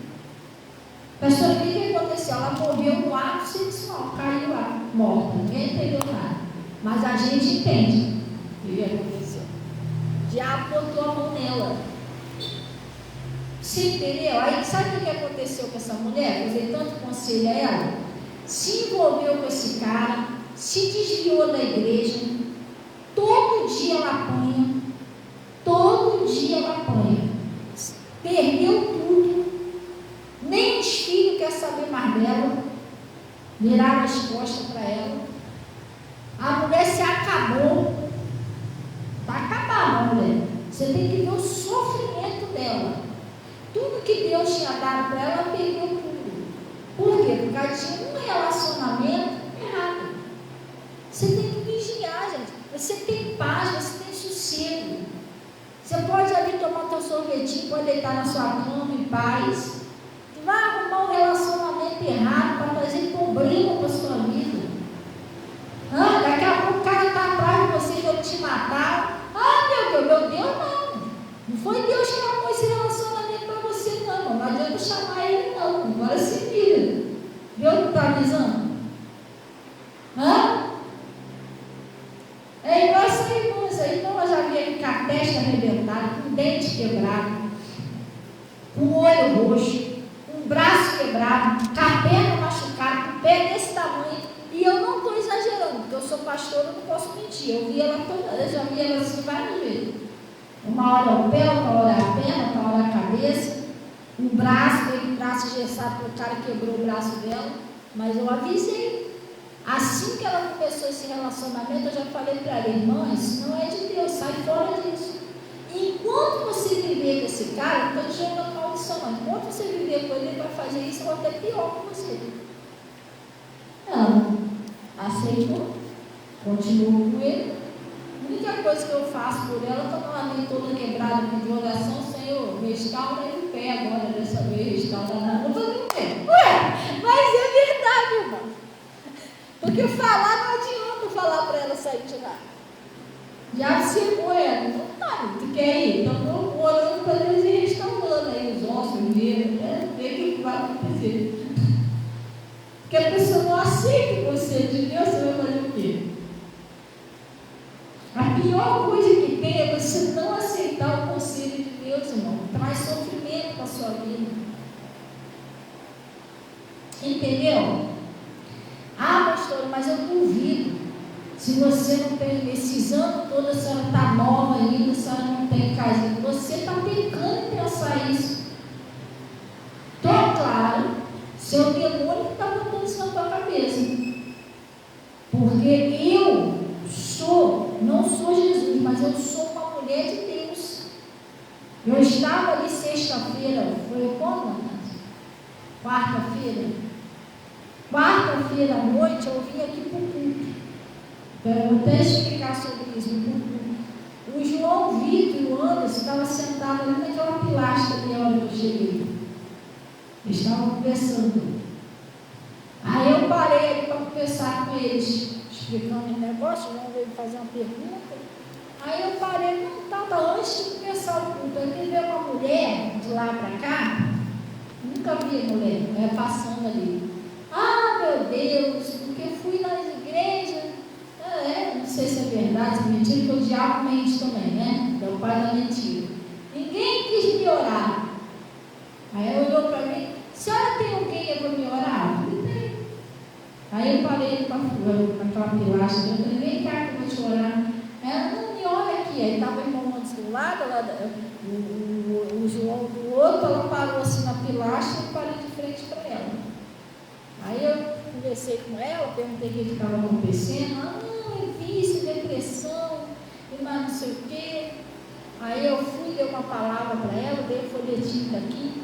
Pastor, o que aconteceu? Ela morreu no ato sexual, caiu lá, morta, ninguém entendeu nada. Mas a gente entende o que aconteceu. O diabo botou a mão nela. Você entendeu? Aí sabe o que aconteceu com essa mulher? Eu dei tanto conselho a ela. Se envolveu com esse cara, se desviou da igreja, todo dia ela apanha, todo dia ela apanha, perdeu tudo, nem os filhos querem saber mais dela, viraram as costas para ela, a mulher se acabou, está acabada a mulher, você tem que ver o sofrimento dela, tudo que Deus tinha dado para ela, ela perdeu tudo. Por quê? Porque ela tinha um relacionamento errado. Você tem que vigiar, gente. Você tem paz, você tem sossego. Você pode ali tomar teu sorvetinho, pode deitar na sua cama em paz. Tu vai arrumar um relacionamento errado para trazer problema para a sua vida. Daqui a pouco o cara está atrás de você querendo te matar. Meu Deus, não. Não foi Deus que arrumou esse relacionamento para você, não. Não adianta chamar ele, não. Agora se vira. Deus não está avisando? É igual essa irmã aí, então ela já veio com a testa arrebentada, com o dente quebrado, com o olho roxo, com o braço quebrado, com a perna machucada, com o pé desse tamanho. E eu não estou exagerando, porque eu sou pastora, eu não posso mentir. Eu vi ela toda, eu já vi ela assim várias vezes. Uma hora o pé, uma hora a perna, uma hora a cabeça. O braço, teve um braço engessado, porque o cara quebrou o braço dela, mas eu avisei. Assim que ela começou esse relacionamento, eu já falei para ela, irmã, isso não é de Deus, sai fora disso. Enquanto você viver com esse cara, não estou te jogando maldição, não. Enquanto você viver com ele, ele vai fazer isso ou até pior com você. Não, aceitou, continuou com ele. A única coisa que eu faço por ela, quando ela vem toda quebrada de oração, Senhor, restaura o pé agora, dessa vez, restaura nada, vou fazer o pé. Mas é verdade, irmão. Porque falar não adianta falar para ela sair de lá. Já secou ela, não tá, tu quer ir? Então estou orando para Deus ir restaurando aí os ossos, o ver o que vai acontecer. Porque a pessoa não aceita o conselho de Deus, você vai fazer o quê? A pior coisa que tem é você não aceitar o conselho de Deus, irmão. Traz sofrimento para a sua vida. Entendeu? Pastora, mas eu duvido. Se você não tem esses anos todos, a senhora está nova ainda, a senhora não tem casa. Você está pecando em pensar isso. Então, claro, seu demônio está botando isso na tua cabeça. Porque eu não sou Jesus, mas eu sou uma mulher de Deus. Eu estava ali sexta-feira, foi quando? Quarta-feira à noite eu vim aqui para o culto. Eu vou até explicar sobre isso. O João Vitor e o Anderson estavam sentados ali naquela pilastra ali a hora que eu cheguei. Eles estavam conversando. Aí eu parei ali para conversar com eles, explicando o negócio. O João veio fazer uma pergunta. Aí eu parei, não estava antes de começar o culto. Aí veio uma mulher de lá para cá. Nunca vi a mulher passando ali. Meu Deus, porque fui nas igrejas. Não sei se é verdade, se é mentira, porque o diabo mente também, né? É o pai da mentira. Ninguém quis me orar. Aí ela olhou para mim, a senhora tem alguém para me parei naquela pilastra, eu falei, vem cá que eu vou te orar. Ela, não, me olha aqui. Aí estava o irmão antes do lado, o João do outro, ela parou assim na pilastra e parei de frente para ela. Aí eu conversei com ela, perguntei o que estava acontecendo. Ela, não, é vício, depressão, e mais não sei o quê. Aí eu fui, dei uma palavra para ela, dei um folhetinho daqui.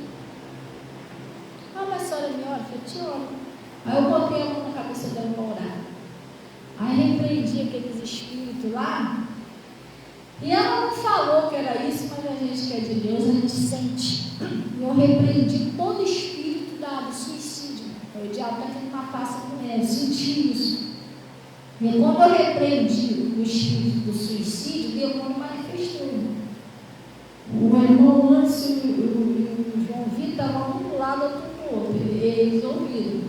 Ah, mas a senhora me olha, eu te olho. Aí eu botei a mão na cabeça dela para orar. Aí repreendi aqueles espíritos lá. E ela não falou que era isso, mas a gente que é de Deus, a gente sente. Eu repreendi todo espírito do suicídio. O diabo está querendo matar essa mulher, eu senti isso. E quando eu repreendi o espírito do suicídio, o demônio manifestou. O irmão antes e o João Vitor estavam um do lado, outro do outro. Eles ouviram.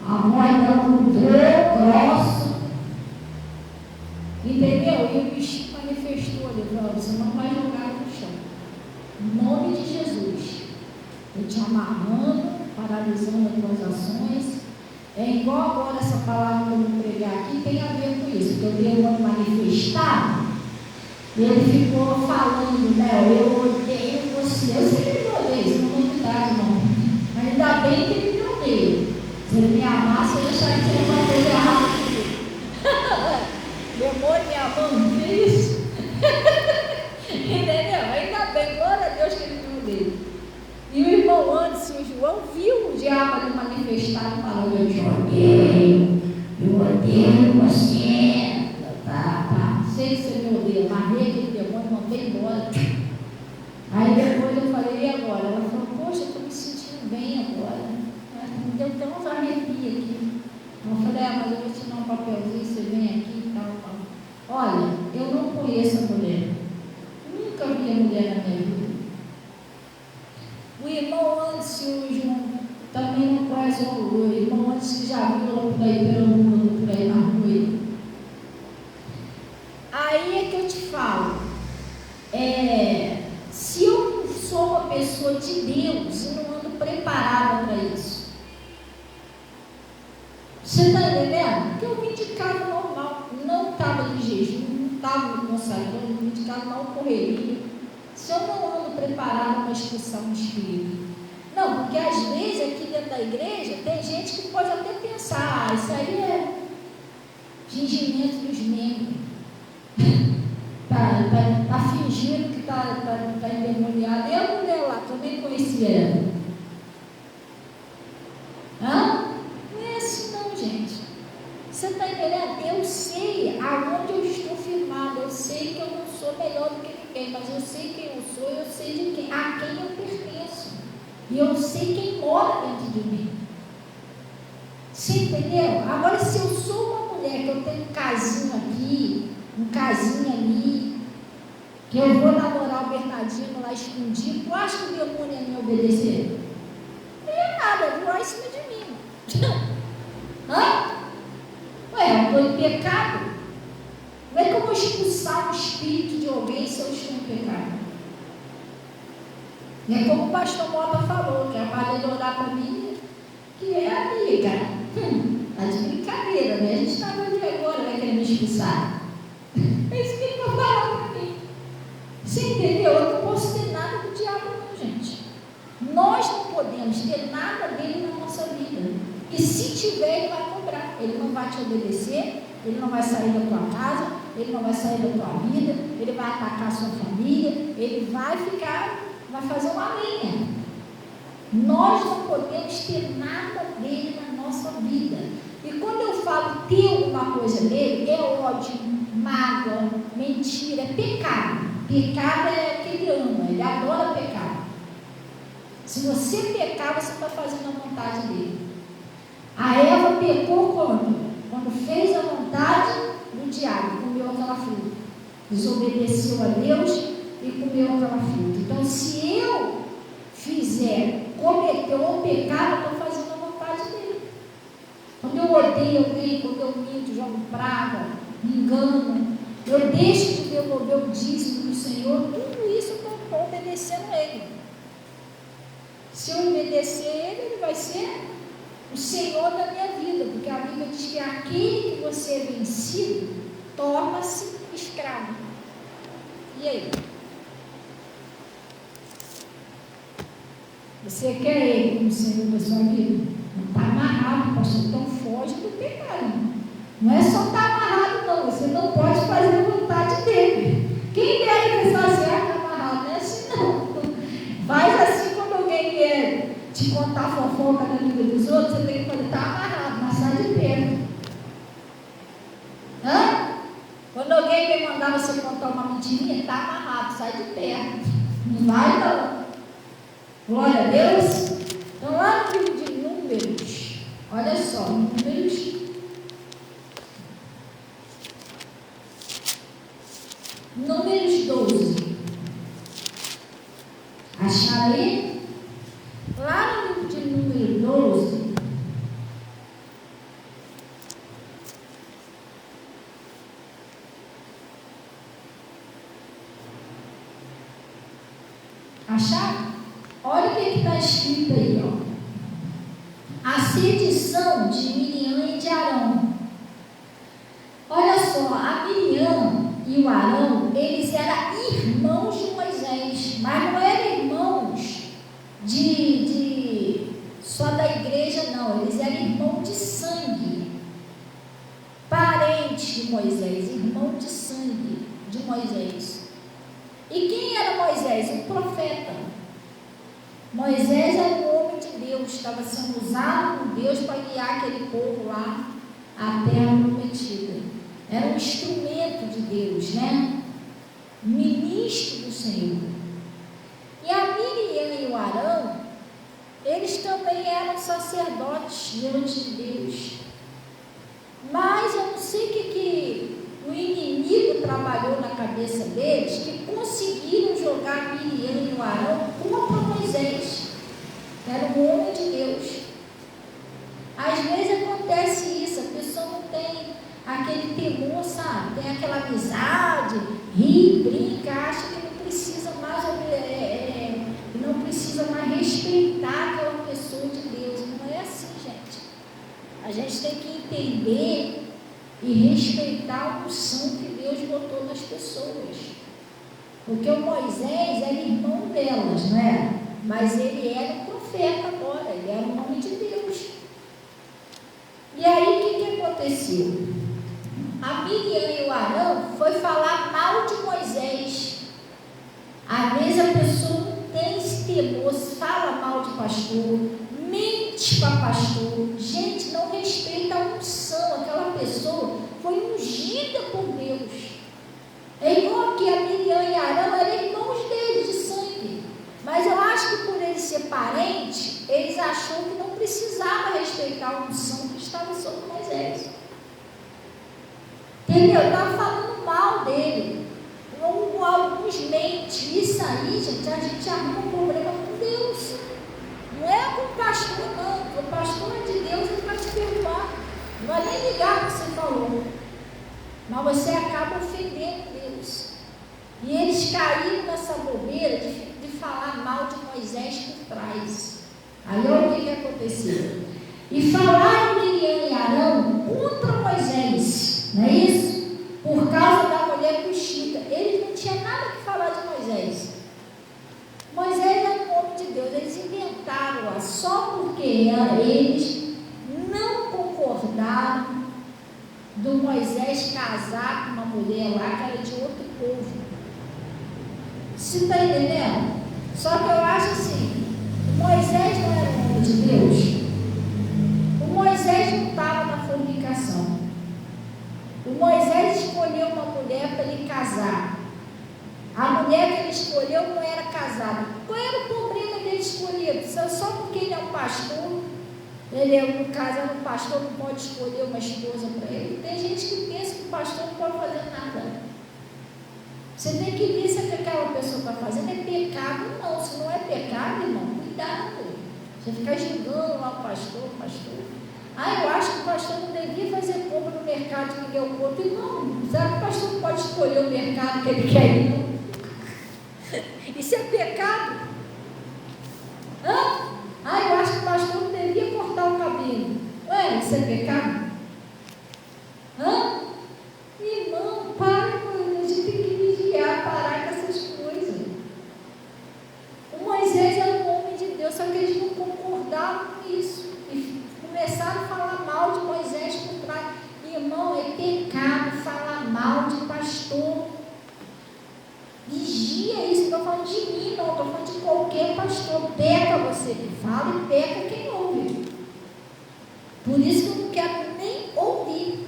A voz dela mudou, grossa. Entendeu? E o bichinho manifestou ali, falou, você não vai jogar no chão. Em nome de Jesus. Eu te amarrando, paralisando as tuas ações. É igual agora essa palavra que eu vou pregar aqui, tem a ver com isso. Porque o demônio manifestado, ele ficou falando, né? Eu odeio você. Eu sei que ele me odeia, isso não é novidade, não. Mas ainda bem que ele me odeia. Se ele me amasse, eu deixaria que ele uma coisa errada comigo. Demônio me amando, que isso? Entendeu? Ainda bem, glória a Deus que ele me odeia. E o irmão Anderson, o João, viu o diabo ali manifestar e falou, eu te odeio você. Tá. Sei que você me odeia, amarrei aquele demônio, mandei embora. Aí depois eu falei, e agora? Ela falou, poxa, eu estou me sentindo bem agora. Me deu até uns arrepios aqui. Eu falei, mas eu vou te dar um papelzinho, você vem aqui e tal. Olha, eu não conheço a mulher. Nunca vi a mulher na minha vida. O irmão antes, o João, também não conhece o irmão antes que já viu ela por aí pelo mundo, por aí na rua. Aí é que eu te falo, se eu não sou uma pessoa de Deus e não ando preparada para isso, você está entendendo? Porque eu vim de casa normal, não estava de jejum, não estava no consagrando, vim de casa mal correria. Se eu não ando preparada para expulsar um espírito. Não, porque às vezes aqui dentro da igreja tem gente que pode até pensar, isso aí é fingimento dos membros. Está fingindo que está endemoniado. E a mulher lá, que eu nem conhecia ela. Não é assim não, gente. Você está entendendo? Eu sei aonde eu estou firmada. Eu sei que eu não sou melhor do que ninguém, mas eu sei quem eu sou, eu sei a quem eu pertenço. E eu sei quem mora dentro de mim. Você entendeu? Agora, se eu sou uma mulher que eu tenho um casinho aqui, um casinho ali, que eu vou namorar o Bernardino lá escondido, tu acha que o demônio ia me obedecer? Não é nada, voar em cima de mim. Eu estou em pecado. Como é que eu vou expulsar o espírito de alguém se eu estou em pecado? É como o pastor Mota falou, que a parte de orar para mim, que é amiga. Tá de brincadeira, né? A gente estava ali agora, vai querer me expulsar. É isso que ele vai falar para mim. Você entendeu? Eu não posso ter nada do diabo, não, gente. Nós não podemos ter nada dele na nossa vida. E se tiver, ele vai cobrar. Ele não vai te obedecer, ele não vai sair da tua casa, ele não vai sair da tua vida, ele vai atacar a sua família, ele vai fazer uma linha. Nós não podemos ter nada dele na nossa vida. E quando eu falo ter alguma coisa dele, é ódio, mágoa, mentira, é pecado. Pecado é que ele ama, ele adora pecar. Se você pecar, você está fazendo a vontade dele. A Eva pecou quando? Quando fez a vontade do diabo, comeu aquela fruta. Desobedeceu a Deus e comeu aquela fruta. Então, se eu cometer um pecado, eu estou fazendo a vontade dele. Quando eu odeio alguém, quando eu minto, jogo praga, me engano, eu deixo de devolver o dízimo do Senhor, tudo isso eu estou obedecendo a Ele. Se eu obedecer a Ele, Ele vai ser o Senhor da minha vida, porque a Bíblia diz ser vencido, torna-se escravo. E aí? Você quer Ele como Senhor da sua vida? Não está amarrado, pastor, então foge do pecado. Não é só estar amarrado, não. Você não pode fazer a vontade dele. Quem deve pensar assim, está amarrado? Não é assim, não. Faz assim quando alguém quer te contar fofoca da vida dos outros, você tem que fazer, está amarrado, mas sai de perto. Quando alguém vem mandar você contar uma mentirinha, está amarrado, sai de perto. Não vai, não. Glória a Deus. Então, lá no livro de Números, olha só, Números 12. Acharei lá no livro de Número 12. Acharam? Olha o que está escrito aí, ó. A sedição de Miriam e de Arão. Olha só, a Miriam e o Arão, eles eram irmãos de Moisés, mas não eram irmãos só da igreja, não. Eles eram irmãos de sangue, parentes de Moisés, irmão de sangue de Moisés. E quem era Moisés? Um profeta. Moisés era um homem de Deus, estava sendo usado por Deus para guiar aquele povo lá à terra prometida. Era um instrumento de Deus, né? Ministro do Senhor. E a Miriam e o Arão, eles também eram sacerdotes diante de Deus. Mas eu não sei o que o inimigo trabalhou na cabeça deles, que conseguiram jogar Miriam e o Arão contra Moisés. Era um homem de Deus. Às vezes acontece isso, a pessoa não tem aquele temor, sabe? Tem aquela amizade, ri, brinca, acha que não precisa mais respeitar aquela pessoa de Deus. Não é assim, gente. A gente tem que entender e respeitar a unção que Deus botou nas pessoas. Porque o Moisés era irmão delas, não é? Mas ele era um profeta agora, ele era um homem de Deus. E aí o que aconteceu? A Miriam e o Arão foi falar mal de Moisés. Às vezes a pessoa não tem esse temor, fala mal de pastor, mente para pastor. Gente, não respeita a unção. Aquela pessoa foi ungida por Deus. É igual que a Miriam e Arão eram irmãos deles de sangue. Mas eu acho que por eles ser parentes, eles acharam que não precisava respeitar a unção que estava sobre Moisés. Entendeu? Estava falando mal dele. Alguns mentem. Isso aí, gente, a gente arruma um problema com Deus. Não é com o pastor, não. O pastor é de Deus, ele vai te perdoar. Não vai nem ligar o que você falou. Mas você acaba ofendendo Deus. E eles caíram nessa bobeira de falar mal de Moisés por trás. Aí olha o que aconteceu. E falaram Miriam e Arão contra Moisés, não é isso? Por causa da mulher cuxita. Eles não tinham nada que falar de Moisés. Moisés era um homem de Deus. Eles inventaram só porque eles não concordaram do Moisés casar com uma mulher lá que era de outro povo. Você está entendendo? Só que eu acho assim, Moisés não era um homem de Deus. O Moisés não estava na fornicação. O Moisés escolheu uma mulher para ele casar. A mulher que ele escolheu não era casada. Qual era o problema dele escolher? Só porque ele é um pastor, no caso, um pastor não pode escolher uma esposa para ele. Tem gente que pensa que o pastor não pode fazer nada. Você tem que ver se aquela pessoa está fazendo é pecado ou não. Se não é pecado, irmão, cuidado. Você fica julgando lá o pastor. Eu acho que o pastor não devia fazer compra no mercado de Miguel Couto. Irmão, sabe que o pastor não pode escolher o mercado que ele quer ir, não? Isso é pecado? Eu acho que o pastor não devia cortar o cabelo. Ué, isso é pecado? peca quem ouve. Por isso que eu não quero nem ouvir.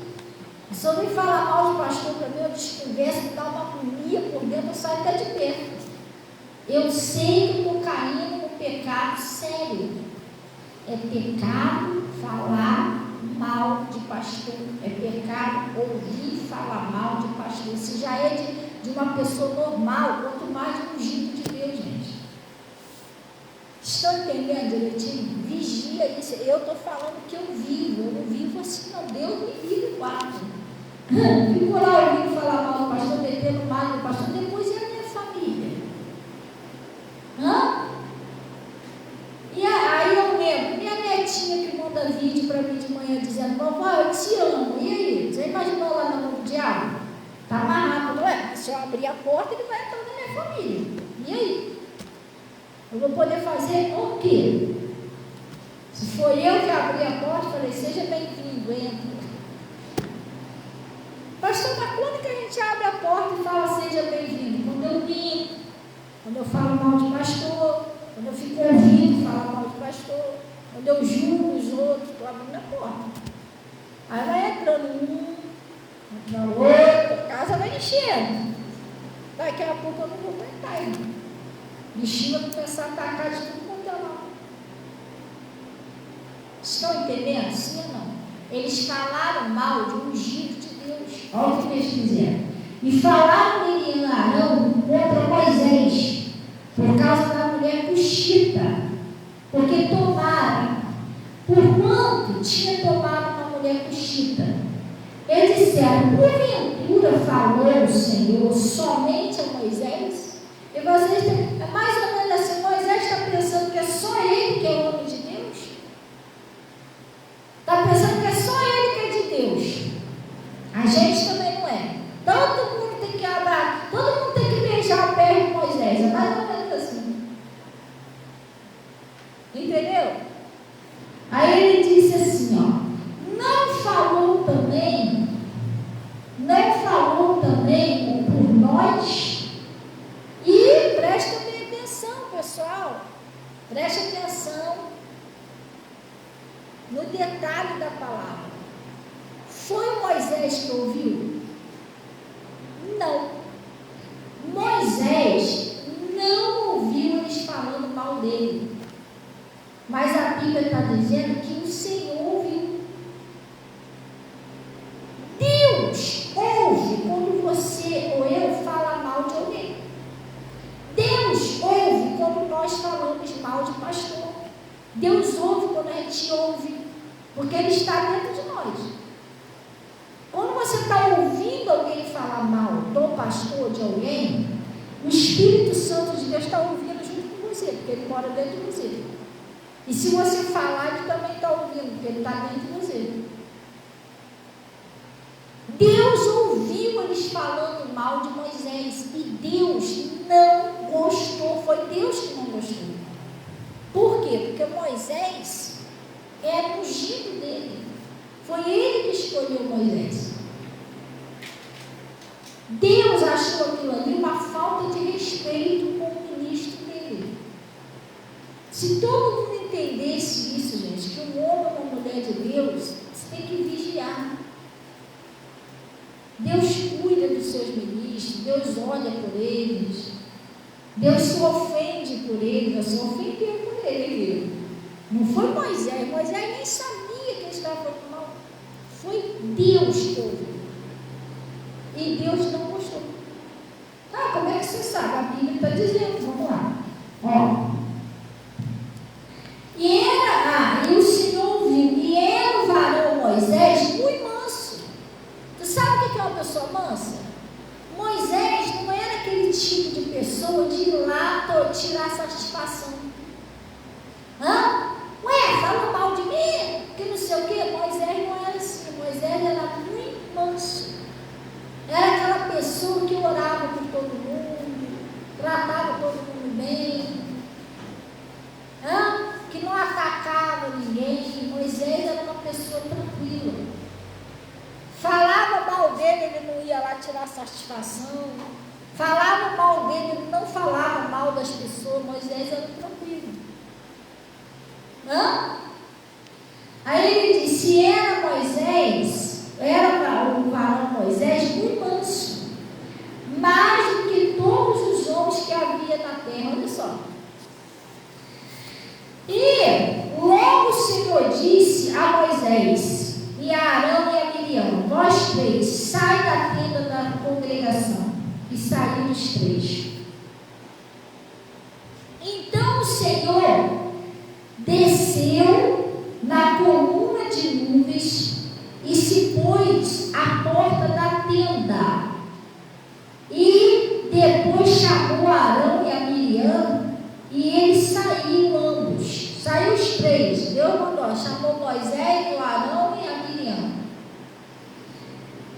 Se eu me falar mal de pastor para mim, eu desconverso, me dá uma agonia por dentro, eu saio até de perto. Eu sei que eu estou caindo no pecado sério. É pecado falar mal de pastor. É pecado ouvir falar mal de pastor. Se já é de uma pessoa normal, quanto mais de um ungido de Deus, gente. Estão entendendo direitinho? Vigia isso. Eu estou falando que eu vivo. Eu não vivo assim, não. Deus me vive quatro. Fico lá ouvindo falar mal do pastor, metendo mal do pastor. Depois é a minha família. E aí eu lembro, minha netinha que manda vídeo para mim de manhã dizendo: vovó, eu te amo. E aí? Você imaginou lá no mundo do diabo? Está amarrado, não é? Se eu abrir a porta, ele vai entrar na minha família. E aí? Eu vou poder fazer o quê? Se foi eu que abri a porta, eu falei: seja bem-vindo, entra. Pastor, mas quando que a gente abre a porta e fala seja bem-vindo? Quando eu minto, quando eu falo mal de pastor, quando eu fico ouvindo falar mal de pastor, quando eu julgo os outros, estou abrindo a porta. Aí vai entrando na outra, a casa vai enchendo. Daqui a pouco eu não vou aguentar, irmão. O bichinho vai começar a atacar de tudo quanto é lá. Estão entendendo? Sim ou não? Eles falaram mal de um ungido de Deus. Olha o que eles fizeram. E falaram Miriam e Arão contra Moisés, por causa da mulher cuxita, porque tomaram, porquanto tinha tomado uma mulher cuxita. Eles disseram: porventura falou o Senhor somente a Moisés? E vocês, é mais ou menos assim, Moisés está pensando que é só ele que é o homem de Deus? Está pensando que é só ele que é de Deus? A gente também não é. Todo mundo tem que abraçar, todo mundo tem que beijar o pé de Moisés. É mais ou menos assim. Entendeu? Aí ele disse assim, não falou também por nós? E presta bem atenção, pessoal. Preste atenção no detalhe da palavra. Foi Moisés que ouviu? Não. Moisés não ouviu eles falando mal dele. Mas a Bíblia está dizendo que o Senhor ouviu. Deus ouve quando você ou eu fala mal de alguém. Deus ouve quando nós falamos mal de pastor. Deus ouve quando a gente ouve, porque Ele está dentro de nós. Quando você está ouvindo alguém falar mal do pastor, de alguém, o Espírito Santo de Deus está ouvindo junto com você, porque Ele mora dentro de você. E se você falar, Ele também está ouvindo, porque Ele está dentro de você. Deus ouviu eles falando mal de Moisés, e Deus não gostou, foi Deus que não gostou. Por quê? Porque Moisés era o ungido dele. Foi ele que escolheu Moisés. Deus achou aquilo ali uma falta de respeito com o ministro dele. Se todo mundo entendesse isso, gente, que um homem ou uma mulher de Deus, você tem que vigiar. Deus cuida dos seus ministros, Deus olha por eles, Deus se ofende por eles, se ofendeu por ele. Não foi Moisés nem sabia que ele estava falando mal. Foi Deus que ouviu. E Deus não gostou. Como é que você sabe? A Bíblia está dizendo, vamos lá. E o Senhor ouviu, e era o varão Moisés muito manso. Tu sabe o que é uma pessoa mansa? Moisés não era aquele tipo de pessoa de ir lá tirar satisfação. Fala mal de mim, que não sei o quê. Moisés não era assim. Moisés era muito manso. Era aquela pessoa que orava por todo mundo, tratava todo mundo bem, que não atacava ninguém. Moisés era uma pessoa tranquila. Falava mal dele, ele não ia lá tirar satisfação. Falava mal dele, ele não falava mal das pessoas. Moisés era tranquilo. Aí ele disse: era o varão Moisés muito manso, mais do que todos os homens que havia na terra. Olha só. E logo o Senhor disse a Moisés e a Arão e a Miriam: vós três, sai da tenda da congregação. E saíram os três. Então o Senhor desceu na coluna de nuvens e se pôs à porta da tenda. E depois chamou Arão e a Miriam, e eles saíram ambos. Saiu os três. Deus mandou, chamou Moisés, o Arão e a Miriam.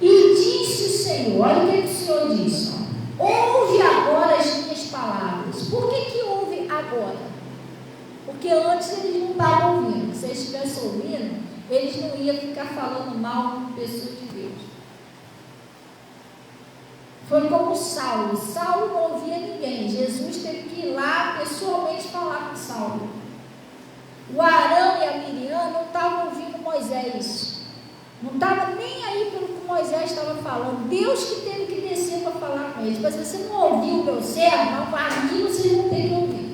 E disse o Senhor, olha o que o Senhor disse: ouve agora as minhas palavras. Por que ouve agora? Porque antes eles não estavam ouvindo. Se eles estivessem ouvindo, eles não iam ficar falando mal de pessoas de Deus. Foi como Saulo. Saulo não ouvia ninguém. Jesus teve que ir lá pessoalmente falar com Saulo. O Arão e a Miriam não estavam ouvindo Moisés. Não estava nem aí pelo que Moisés estava falando. Deus que teve que descer para falar com eles. Mas se você não ouviu o meu servo, não, aqui vocês vão ter que ouvir.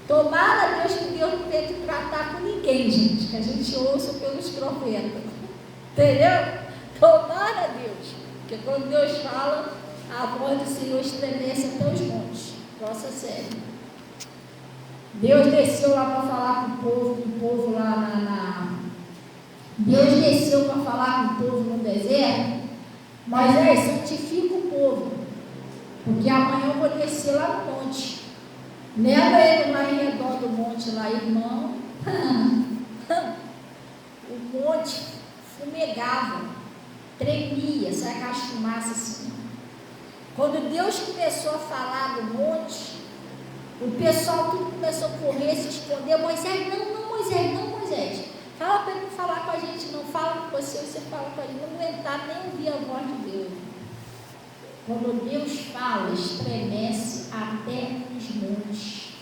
Tomara a Deus que Deus não tenha que tratar com ninguém, gente. Que a gente ouça pelos profetas. Entendeu? Tomara a Deus. Porque quando Deus fala, a voz do Senhor estremece até os montes. Nossa série. Deus desceu lá para falar com o povo lá Deus desceu para falar com o povo no deserto. Moisés, santifica o povo, porque amanhã eu vou descer lá no monte. Leva ele lá em redor do monte lá, irmão. O monte fumegava, tremia, sabe aquela fumaça assim. Quando Deus começou a falar do monte, o pessoal tudo começou a correr, se esconder. Moisés, Moisés. Fala para ele não falar com a gente, não fala com você, você fala com a gente. Não aguentar nem ouvir a voz de Deus. Quando Deus fala, estremece até os montes.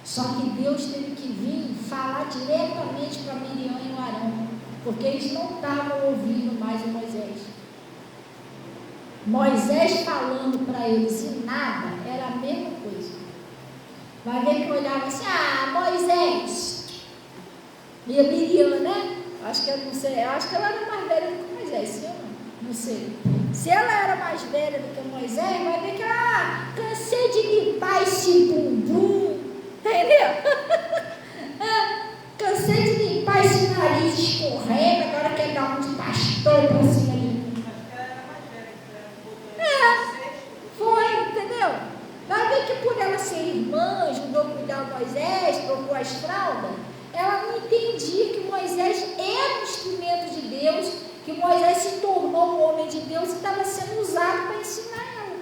Só que Deus teve que vir falar diretamente para Miriam e o Arão, porque eles não estavam ouvindo mais o Moisés. Moisés falando para eles e nada, era a mesma coisa. Vai ver que olhava assim: Moisés. E a Miriam, né? Acho que ela era mais velha do que Moisés, sim ou não? Não sei. Se ela era mais velha do que Moisés, vai ver que cansei de limpar esse bumbum, entendeu? Cansei de limpar esse nariz escorrendo, agora quer dar um de pastor para cima de mim. Acho que ela era mais velha. Foi, entendeu? Vai ver que por ela ser irmã, ajudou a cuidar de Moisés, trocou as fraldas. Ela não entendia que Moisés era um instrumento de Deus, que Moisés se tornou um homem de Deus e estava sendo usado para ensinar ela.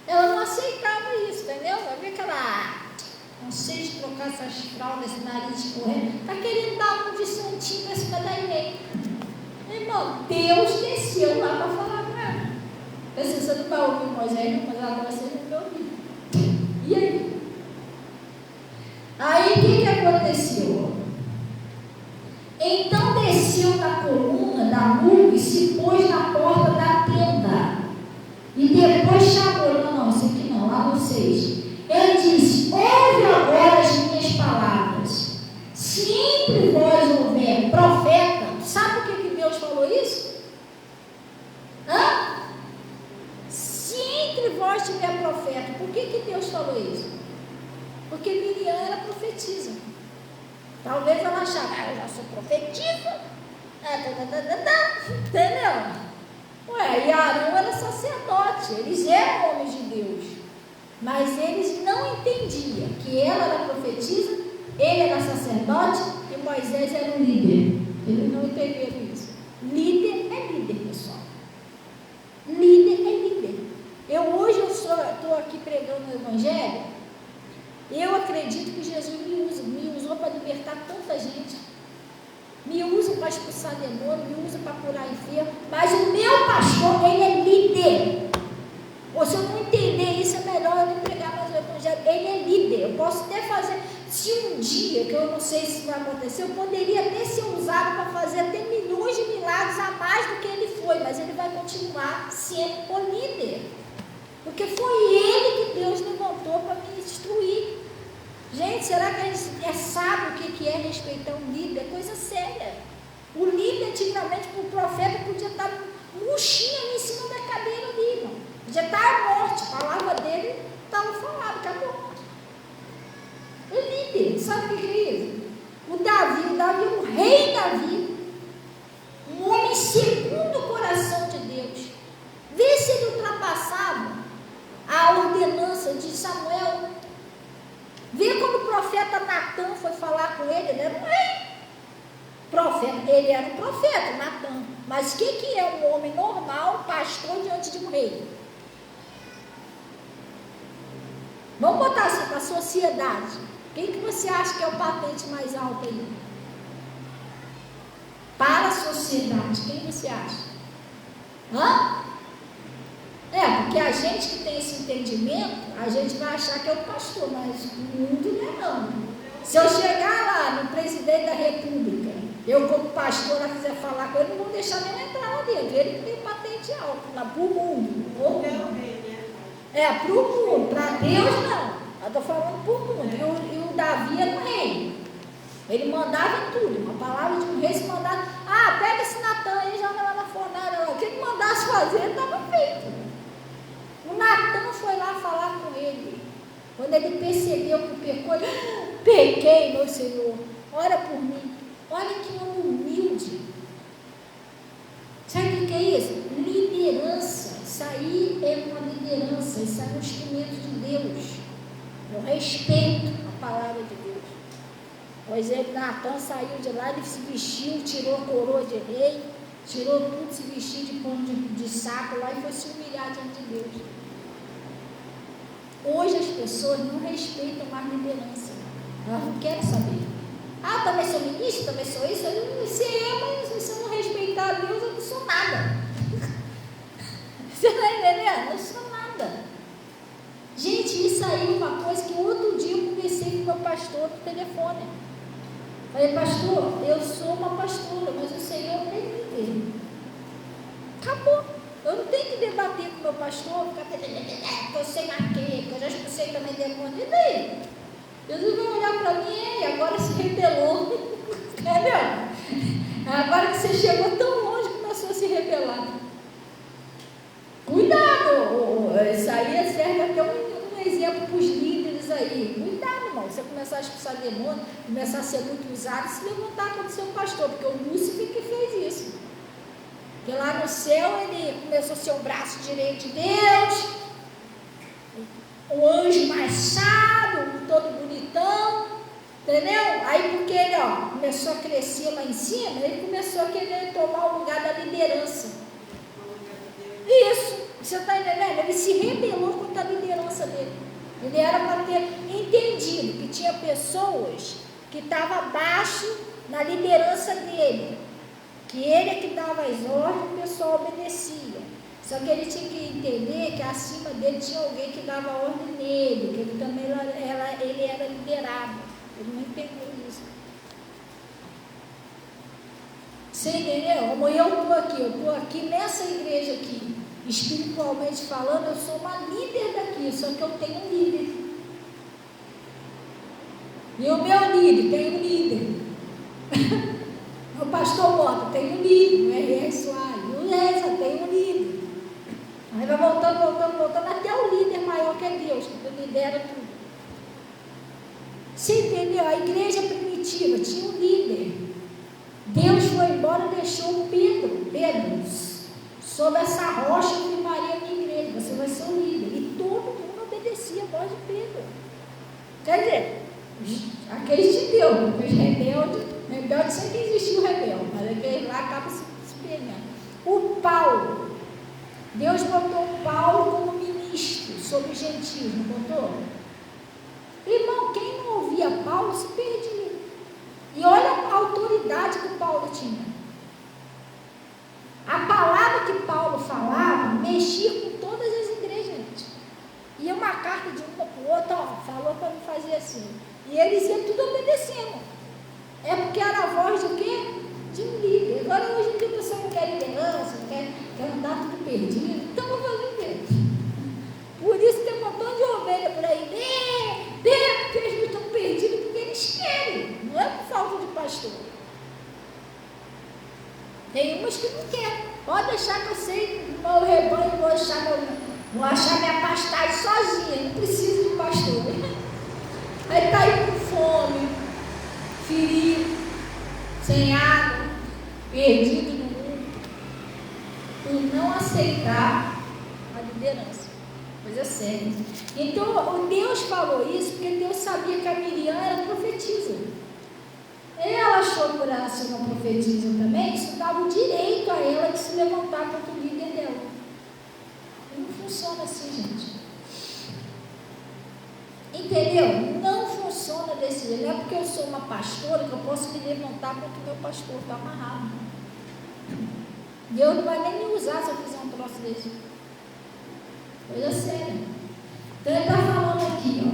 Ela não aceitava isso, entendeu? Vai ver que ela não sei de trocar essas fraldas, esse nariz escorrendo, está querendo dar um de santinho nesse pedaço. Irmão, Deus desceu lá para falar para ela. Você não vai ouvir Moisés, não, mas agora você não vai ouvir. E aí? Aí o que aconteceu? Então desceu da coluna da nuvem e se pôs na porta da tenda. E depois chamou, isso aqui não, lá no 6. Ele disse: ouve agora as minhas palavras. Se entre vós houver profeta, sabe por que Deus falou isso? Se entre vós tiver profeta, por que Deus falou isso? Porque Miriam era profetisa. Talvez ela achava: eu já sou profetisa. Entendeu? E Arão era sacerdote. Eles eram homens de Deus. Mas eles não entendiam que ela era profetisa, ele era sacerdote e Moisés era um líder. Eles não entenderam isso. Líder é líder, pessoal. Líder é líder. Hoje eu estou aqui pregando o Evangelho. Eu acredito que Jesus me usou para libertar tanta gente, me usa para expulsar demônio, me usa para curar enfermo, mas o meu pastor, ele é líder. Ou se eu não entender isso, é melhor eu não pregar mais o Evangelho. Ele é líder. Eu posso até fazer, se um dia, que eu não sei se vai acontecer, eu poderia até ser usado para fazer até milhões de milagres a mais do que ele foi, mas ele vai continuar sendo o líder. Porque foi ele que Deus levantou para me instruir. Gente, será que a gente sabe o que é respeitar um líder? É coisa séria. O líder, antigamente, o profeta podia estar murchinho ali em cima da cadeira ali, irmão. Podia estar à morte. A palavra dele estava falada, acabou. O líder, sabe o que é isso? O Davi, o rei Davi, um homem segundo o coração de Deus. Vê se ele ultrapassava a ordenança de Samuel. Vê quando o profeta Natan foi falar com ele, ele era um rei. Profeta, ele era um profeta, Natan. Mas o que é um homem normal, pastor diante de um rei? Vamos botar assim para a sociedade. Quem que você acha que é o patente mais alto aí? Para a sociedade, quem você acha? Hã? Porque a gente que tem esse entendimento, a gente vai achar que é o pastor, mas o mundo não é não. Se eu chegar lá no presidente da república, eu como pastora quiser falar com ele, não vou deixar nem entrar lá dentro. Ele que tem patente alta, lá para o mundo. Para o mundo, para Deus não. Eu estou falando para o mundo. E o Davi era um rei. Ele mandava em tudo. Uma palavra de um rei se mandava. Pega esse Natan aí e joga lá na fornalha. O que ele mandasse fazer, estava feito. O Natan foi lá falar com ele. Quando ele percebeu que pecou, ele pequei, meu Senhor. Ora por mim. Olha que homem humilde. Sabe o que é isso? Liderança. Isso aí é uma liderança. Isso aí é um instrumento de Deus. Eu respeito a palavra de Deus. Pois ele, Natan, saiu de lá, ele se vestiu, tirou a coroa de rei, tirou tudo, se vestiu de pano de saco lá e foi se humilhar diante de Deus. Hoje as pessoas não respeitam mais liderança. Elas não querem saber. Também sou ministro, também sou isso. Mas se eu não respeitar a Deus, eu não sou nada. Você está entendendo? Eu não sou nada. Gente, isso aí é uma coisa que outro dia eu conversei com o meu pastor no telefone. Falei, pastor, eu sou uma pastora, mas o Senhor é líder. Acabou. Eu não tenho que debater com o meu pastor, ficar eu sei mais que eu já expulsei também demônio. E daí? Jesus vai olhar para mim e agora se rebelou. Entendeu? Agora que você chegou tão longe, começou a se rebelar. Cuidado! Isso aí serve até um exemplo para os líderes aí. Cuidado, irmão. Você começar a expulsar demônio, começar a ser muito usado, se levantar contra o seu pastor, porque o Lúcifer que fez isso. Porque lá no céu ele começou a ser o braço direito de Deus, o anjo mais sábio, todo bonitão, entendeu? Aí porque ele começou a crescer lá em cima, ele começou a querer tomar o lugar da liderança. Isso, você está entendendo? Ele se rebelou contra a liderança dele. Ele era para ter entendido que tinha pessoas que estavam abaixo na liderança dele, que ele é que dava as ordens e o pessoal obedecia. Só que ele tinha que entender que acima dele tinha alguém que dava ordem nele, que ele também ele era liderado. Ele não entendeu isso. Você entendeu? Amanhã eu estou aqui nessa igreja aqui, espiritualmente falando, eu sou uma líder daqui, só que eu tenho um líder. E o meu líder tem um líder. O pastor Mota tem um líder, o R.R. Soares, o Reza tem um líder. Aí vai voltando, até o líder maior que é Deus, que lidera tudo. Você entendeu? A igreja primitiva tinha um líder. Deus foi embora e deixou Pedro, sobre essa rocha eu firmaria a minha igreja, você vai ser o líder. E todo mundo obedecia a voz de Pedro. Quer dizer, aqueles de Deus, os rebeldes sempre existiu rebelde, mas aqueles lá acabam se espelhando. O Paulo, Deus botou o Paulo como ministro sobre os gentios, não botou? Irmão, quem não ouvia Paulo se perdia. E olha a autoridade que Paulo tinha. A palavra que Paulo falava mexia com todas as igrejas. Ia uma carta de uma para o outro, falou para não fazer assim. assim. E eles iam tudo obedecendo. É porque era a voz de quê? De um líder. Agora hoje em dia a pessoa não quer liderança, não quer andar tudo perdido. Então eu vou fazer mesmo. Por isso tem um montão de ovelha por aí. Porque eles não estão perdidos porque eles querem. Não é por falta de pastor. Tem umas que não querem. Pode deixar que eu sei o meu rebanho, vou achar minha pastagem sozinha. Não preciso de pastor. Aí está aí com fome, ferido, sem água, perdido no mundo, por não aceitar a liderança. Coisa séria. Então, Deus falou isso porque Deus sabia que a Miriam era profetisa. Ela achou por ela ser uma profetisa também, isso dava o direito a ela de se levantar contra o líder dela. Não funciona assim, gente. Entendeu? Não funciona desse jeito. Não é porque eu sou uma pastora que eu posso me levantar contra o meu pastor, está amarrado. Deus não vai nem me usar se eu fizer um troço desse. Coisa séria. Então ele está falando aqui, ó.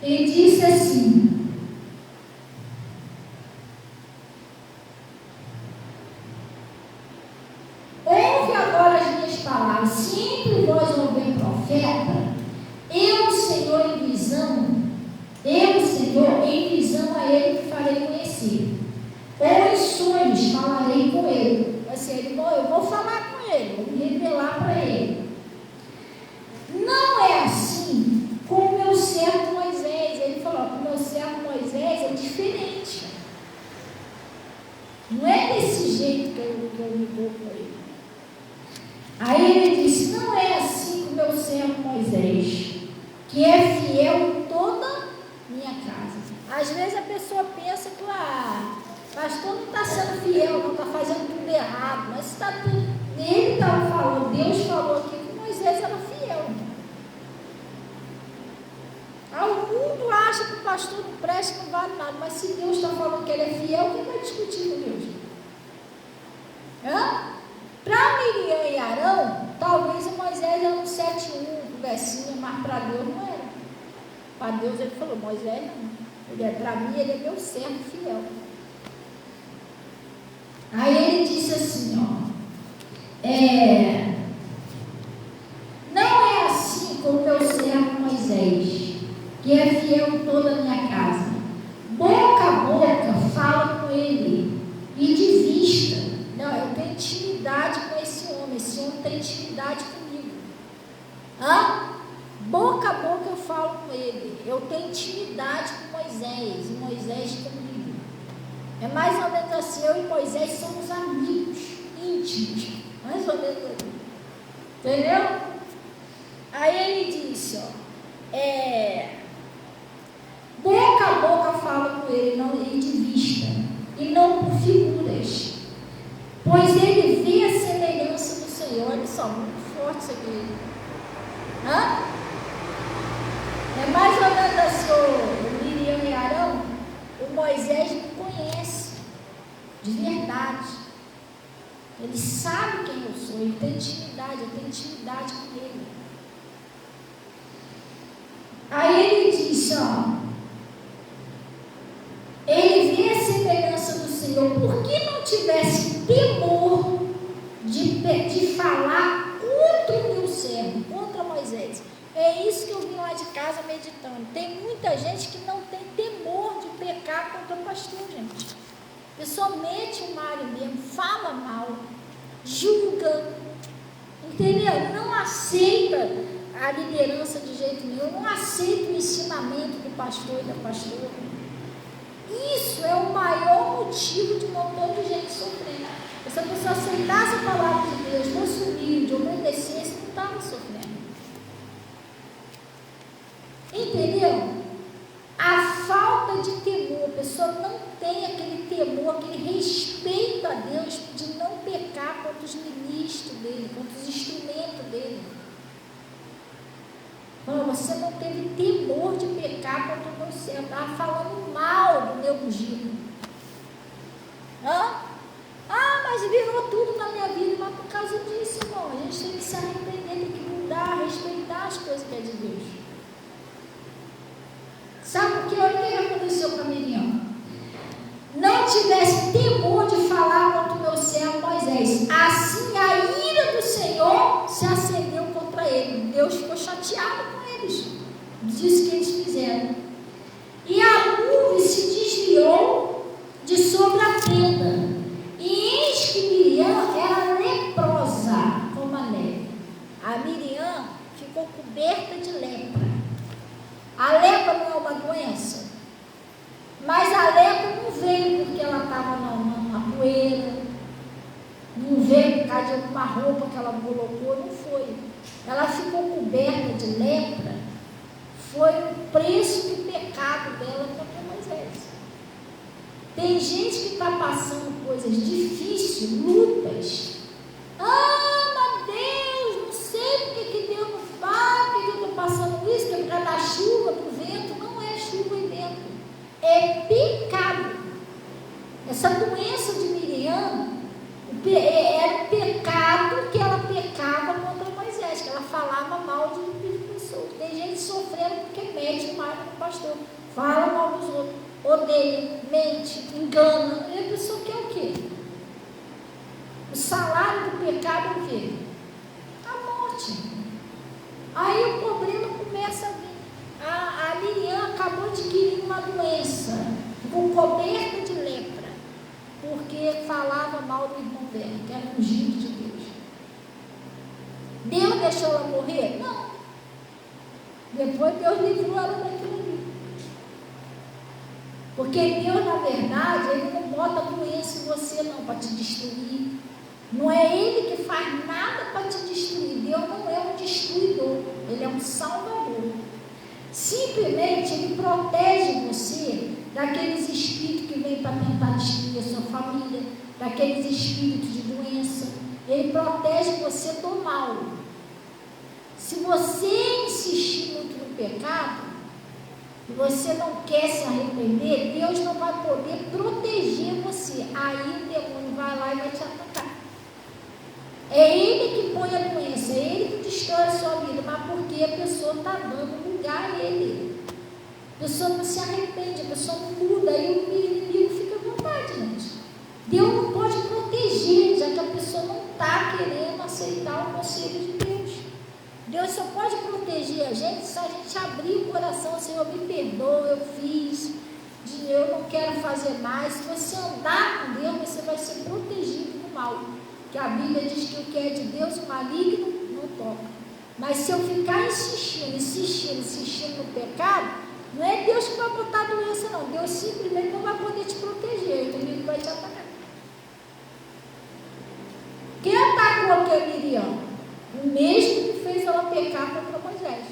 Ele disse assim: ouve agora as minhas palavras. Sempre vós ouvir profeta, eu, Senhor, em visão a ele que farei conhecer. Ou em sonhos falarei com ele. Assim, eu vou falar com ele, vou me revelar para ele. Não é assim com o meu servo Moisés. Ele falou, com o meu servo Moisés é diferente. Não é desse jeito que eu me dou com ele. Aí ele disse, não é assim com o meu servo Moisés, que é fiel em toda minha casa. Às vezes a pessoa pensa que pastor não está sendo fiel, não está fazendo tudo errado, mas está tudo. Ele estava falando, Deus falou aqui que Moisés era fiel. O mundo acha que o pastor não presta, não vale nada, mas se Deus está falando que ele é fiel, quem vai discutir com Deus? Para Miriam e Arão, talvez o Moisés era um 7:1, versinho, mas para Deus não era. Para Deus ele falou, Moisés não. Para mim ele é meu servo fiel. Aí ele disse assim, não é assim com o meu servo Moisés, que é fiel em toda a minha casa. Boca a boca fala com ele, e de vista. Não, eu tenho intimidade com esse homem tem intimidade comigo. Boca a boca eu falo com ele. Eu tenho intimidade com Moisés, e Moisés comigo. É mais ou menos assim, eu e Moisés somos amigos íntimos. Mais ou menos assim. Entendeu? Aí ele disse, boca a boca fala com ele, não ele de vista, e não por figuras. Pois ele vê a semelhança do Senhor. Olha só, muito forte isso aqui. É mais ou menos assim, o Miriam e Arão, o Moisés me conhece, de verdade. Ele sabe quem eu sou, ele tem intimidade, eu tenho intimidade com ele. Aí ele disse, ele vê a semelhança do Senhor, por que não tivesse temor de falar contra o meu servo, contra Moisés? É isso que eu vim lá de casa meditando. Tem muita gente que não tem temor de pecar contra o pastor, gente. A pessoa mete o mar mesmo, fala mal, julga, entendeu? Não aceita a liderança de jeito nenhum, não aceita o ensinamento do pastor e da pastora. Isso é o maior motivo de um montão de gente sofrendo. Se a pessoa aceitasse a palavra de Deus, fosse humilde, obedecesse, não estava sofrendo. Entendeu? A falta de temor, a pessoa não tem aquele temor, aquele respeito a Deus de não pecar contra os ministros dele, contra os instrumentos dele. Você não teve temor de pecar contra o meu servo, estava falando mal do meu ungido. Mas virou tudo na minha vida, mas por causa disso, irmão, a gente tem que se arrepender, tem que mudar, respeitar as coisas que é de Deus. chateado com eles, disso que eles fizeram. E a nuvem se desviou de sobre a tenda, e eis que Miriam era leprosa como a neve. A Miriam ficou coberta de lepra. A lepra não é uma doença, mas a lepra não veio porque ela estava na poeira, não veio por causa de alguma roupa que ela colocou, não foi. Ela ficou coberta de lepra, foi o preço do pecado dela contra Moisés. Tem gente que está passando coisas difíceis, lutas. Mas Deus, não sei porque que Deus não faz, porque eu estou passando isso, que é por causa da chuva, do vento. Não é chuva e vento, é pecado. Essa doença de Miriam era o pecado que ela pecava contra Moisés, que ela falava mal de pessoas. Tem gente sofrendo porque mete mais no pastor, fala mal dos outros, odeia, mente, engana. E a pessoa quer o quê? O salário do pecado é o quê? A morte. Aí o problema começa a vir. A Miriam acabou adquirindo uma doença, ficou coberta de lepra, porque falava mal do irmão dela, que era ungido de Deus. Deus deixou ela morrer? Não. Depois Deus livrou ela daquilo ali. Porque Deus, na verdade, Ele não bota doença em você não, para te destruir. Não é Ele que faz nada para te destruir. Deus não é um destruidor, Ele é um salvador. Simplesmente Ele protege você daqueles espíritos que vêm para tentar destruir a sua família, daqueles espíritos de doença. Ele protege você do mal. Se você insistir muito no pecado, e você não quer se arrepender, Deus não vai poder proteger você. Aí o demônio vai lá e vai te atacar. É Ele que põe a doença, é Ele que destrói a sua vida, mas porque a pessoa está dando lugar a Ele. A pessoa não se arrepende, a pessoa não muda, aí o inimigo fica à vontade, gente. Deus não pode proteger, já que a pessoa não está querendo aceitar o conselho de Deus. Deus só pode proteger a gente se a gente abrir o coração, Senhor, me perdoa, eu fiz, eu não quero fazer mais. Se você andar com Deus, você vai ser protegido do mal. Que a Bíblia diz que o que é de Deus, o maligno não toca. Mas se eu ficar insistindo no pecado, não é Deus que vai botar doença, não. Deus simplesmente não vai poder te proteger, o inimigo vai te atacar. Quem atacou aqui a Miriam? O mesmo que fez ela pecar contra Moisés.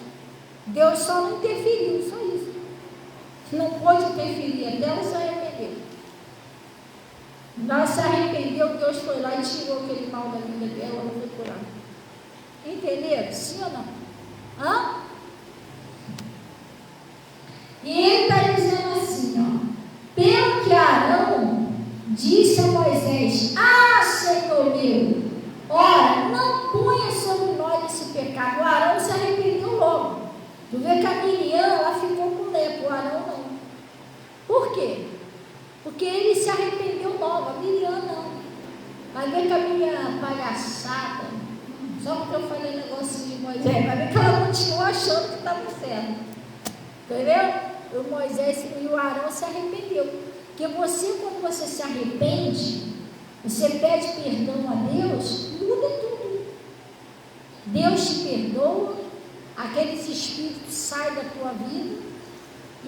Deus só não interferiu, só isso. Não pôde interferir, até ela se arrependeu. Ela se arrependeu, Deus foi lá e tirou aquele mal da vida dela, ela foi curada. Entenderam? Sim ou não? E ele está dizendo assim, pelo que Arão disse a Moisés: Senhor meu, ora, não ponha sobre nós esse pecado. O Arão se arrependeu logo. Tu vê que a Miriam, ela ficou com lepra, o Arão não. Por quê? Porque ele se arrependeu logo, a Miriam não. Vai ver que a minha palhaçada, só porque eu falei negocinho de Moisés, vai ver que ela continuou achando que estava certo. Entendeu? O Moisés e o Arão se arrependeu. Porque você, quando você se arrepende, você pede perdão a Deus, muda tudo. Deus te perdoa, aqueles espíritos saem da tua vida,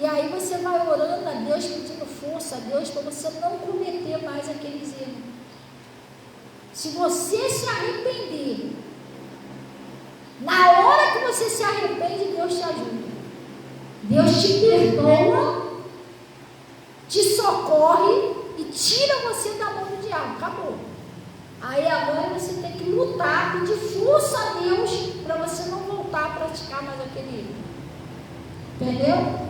e aí você vai orando a Deus, pedindo força a Deus para você não cometer mais aqueles erros. Se você se arrepender, na hora que você se arrepende, Deus te ajuda. Deus te perdoa, te socorre e tira você da mão do diabo. Acabou. Aí agora você tem que lutar, pedir força a Deus para você não voltar a praticar mais aquele erro. Entendeu?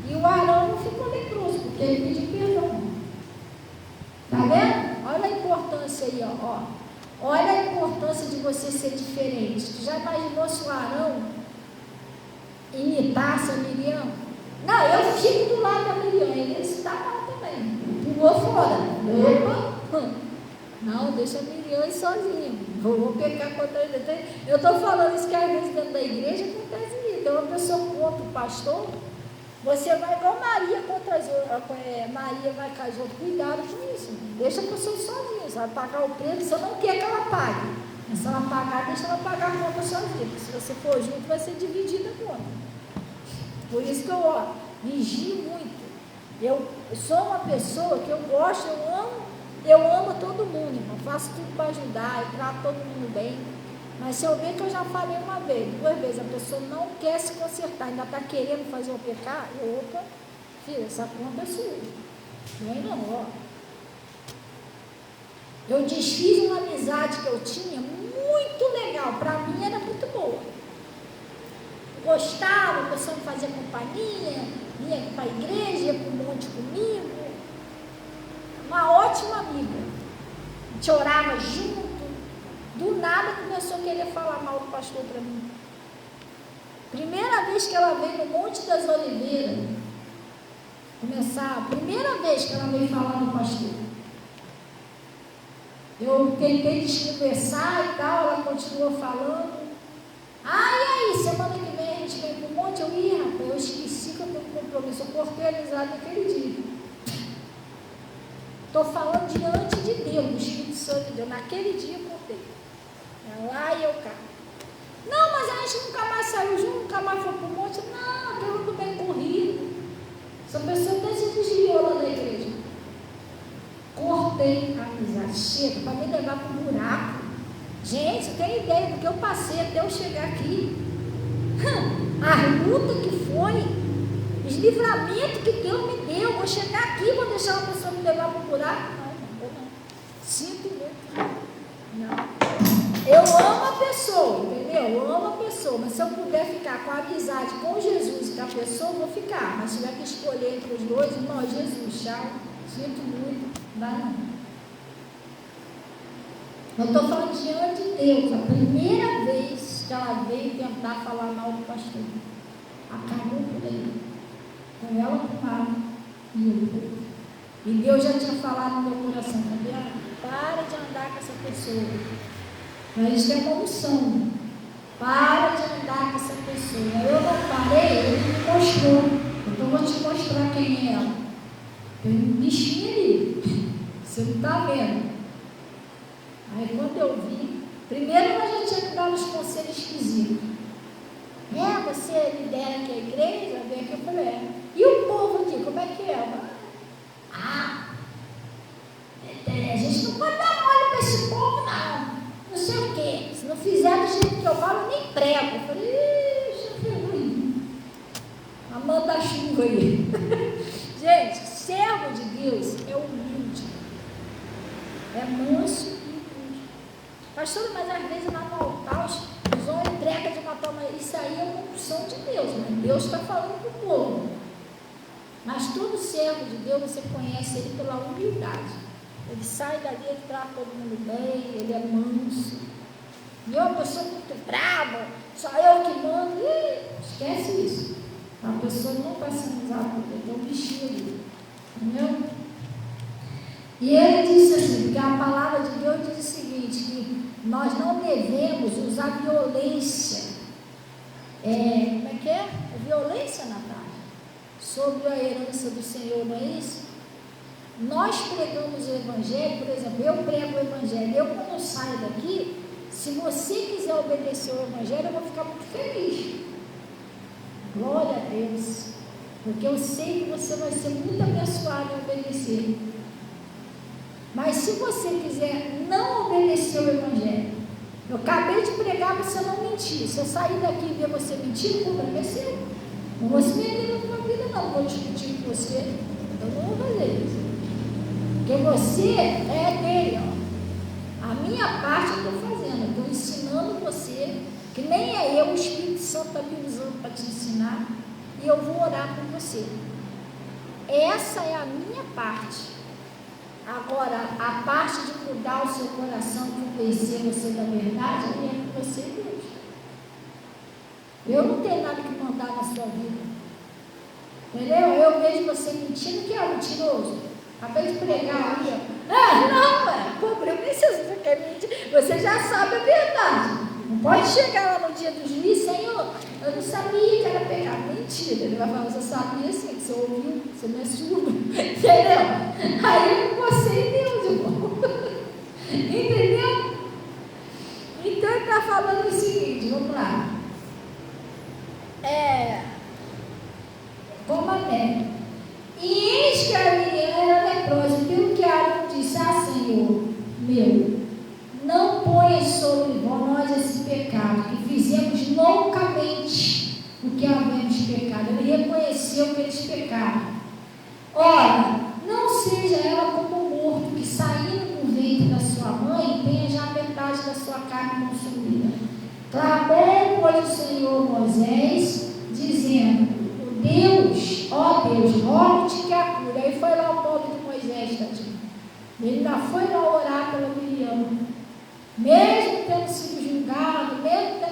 E o Arão não ficou leproso, porque ele pediu perdão. Tá vendo? Olha a importância aí, ó. Olha a importância de você ser diferente. Tu já imaginou se o Arão imitasse a Miriam? Não, eu fico do lado da Miriam, ele se dá mal também. Pulou fora. Opa! Não, deixa a Miriam ir sozinha. Vou pecar contra ele. Eu estou falando isso que às vezes dentro da igreja acontece vida. Uma pessoa contra o pastor, você vai igual Maria contra as outras. Maria vai com as outras. Cuidado com isso. Deixa a pessoa sozinha. Você vai pagar o preço, você não quer que ela pague. Mas se ela pagar, deixa ela pagar a conta sozinha. Porque se você for junto, vai ser dividida a conta. Por isso que eu vigio muito. Eu sou uma pessoa que eu gosto, eu amo todo mundo, irmão. Faço tudo para ajudar, eu trato todo mundo bem. Mas se eu ver que eu já falei uma vez, 2 vezes, a pessoa não quer se consertar, ainda está querendo fazer o pecado, opa, filha, essa conta é sua. Não, ó. Eu desfiz uma amizade que eu tinha muito legal, para mim era muito boa. Gostava, a pessoa me fazia companhia, ia para a igreja, ia para o monte comigo. Uma ótima amiga. A gente orava junto. Do nada começou a querer falar mal do pastor para mim. Primeira vez que ela veio no Monte das Oliveiras, primeira vez que ela veio falar do pastor. Eu tentei desconversar e tal, ela continuou falando. E aí, semana que vem a gente vem pro monte, rapaz, eu esqueci que eu tenho um compromisso, eu cortei a amizade naquele dia. Estou falando diante de Deus, do Espírito Santo de Deus, naquele dia eu cortei. Lá e eu cá. Não, mas a gente nunca mais saiu junto, nunca mais foi pro monte. Não, aquilo tudo bem corrido. Essa pessoa até se desviou lá da igreja. Cortei a amizade, chega, para me levar para o buraco. Gente, você tem ideia do que eu passei até eu chegar aqui? A luta que foi, os livramentos que Deus me deu. Vou chegar aqui, vou deixar uma pessoa me levar para o buraco? Não. Sinto muito. Não. Eu amo a pessoa, entendeu? Eu amo a pessoa, mas se eu puder ficar com a amizade com Jesus e com a pessoa, eu vou ficar. Mas se tiver que escolher entre os dois, irmão, Jesus, tchau. Sinto muito, não dá não. Eu estou falando diante de Deus, a primeira vez que ela veio tentar falar mal do pastor, acabou por aí, com ela com ela e o povo. E Deus já tinha falado no meu coração, Fabiana, para de andar com essa pessoa, para eles terem uma unção, para de andar com essa pessoa. Eu não parei, ele me mostrou, então eu vou te mostrar quem é ela. Tem um bichinho ali, você não está vendo. Aí quando eu vi, primeiro ela já tinha me dado uns conselhos esquisitos. Você lidera aqui a igreja? Vem aqui, eu falei, E o povo aqui, como é que é? A gente não pode dar mole para esse povo, não sei o quê. Se não fizer do jeito que eu falo, eu nem prego. Eu falei, amando a chuva aí. Gente, servo de Deus é humilde, é manso. Pastor, mas às vezes lá no altar os homens entregam de uma forma, isso aí é uma opção de Deus, né? Deus está falando para o povo. Mas todo servo de Deus, você conhece ele pela humildade. Ele sai dali, ele trata todo mundo bem, ele é manso. E uma pessoa muito brava, só eu que mando, esquece isso. A pessoa não vai se usar por ele, é um bichinho ali. Entendeu? E ele disse assim, que a palavra de Deus diz o seguinte, que nós não devemos usar violência. Como é que é? Violência, Natália, sobre a herança do Senhor, não é isso? Nós pregamos o Evangelho, por exemplo, eu prego o Evangelho, eu quando eu saio daqui, se você quiser obedecer o Evangelho, eu vou ficar muito feliz. Glória a Deus, porque eu sei que você vai ser muito abençoado em obedecer. Mas se você quiser não obedecer o Evangelho, eu acabei de pregar para você não mentir. Se eu sair daqui e ver você mentir, o problema é seu. Não vou se meter na tua vida, não vou discutir com você. Eu não vou fazer isso. Porque você é dele, ó. A minha parte eu estou fazendo, eu estou ensinando você, que nem é eu, o Espírito Santo está me usando para te ensinar, e eu vou orar por você. Essa é a minha parte. Agora, a parte de mudar o seu coração, convencer você da verdade, aí é com você e Deus. Eu não tenho nada que mandar na sua vida. Entendeu? Eu vejo você mentindo, que é mentiroso. Acabei de pregar ali. O problema é se você quer mentir. Você já sabe a verdade. Não pode chegar lá no dia do juiz, Senhor, Eu não sabia que era pecado. Mentira, ele vai falar, você sabia sim, que você ouviu, você não é surdo. Entendeu? Aí eu gostei de Deus, irmão. Entendeu? Então ele está falando o seguinte, vamos lá. Como a Mary. E eis que a Miriam era leprosa, pelo que Arão disse, Senhor meu, não ponha sobre nós esse pecado, que fizemos loucamente o que havemos pecado. Ele reconheceu que eles pecaram. Ora, não seja ela como um morto, que saindo do ventre da sua mãe, tenha já metade da sua carne consumida. Clamou, pois, o Senhor Moisés, dizendo, Deus, rogo-te que a cure. Aí foi lá o pobre de Moisés, tadinho. Ele ainda foi lá orar pela Miriam. Mesmo tendo sido julgado, mesmo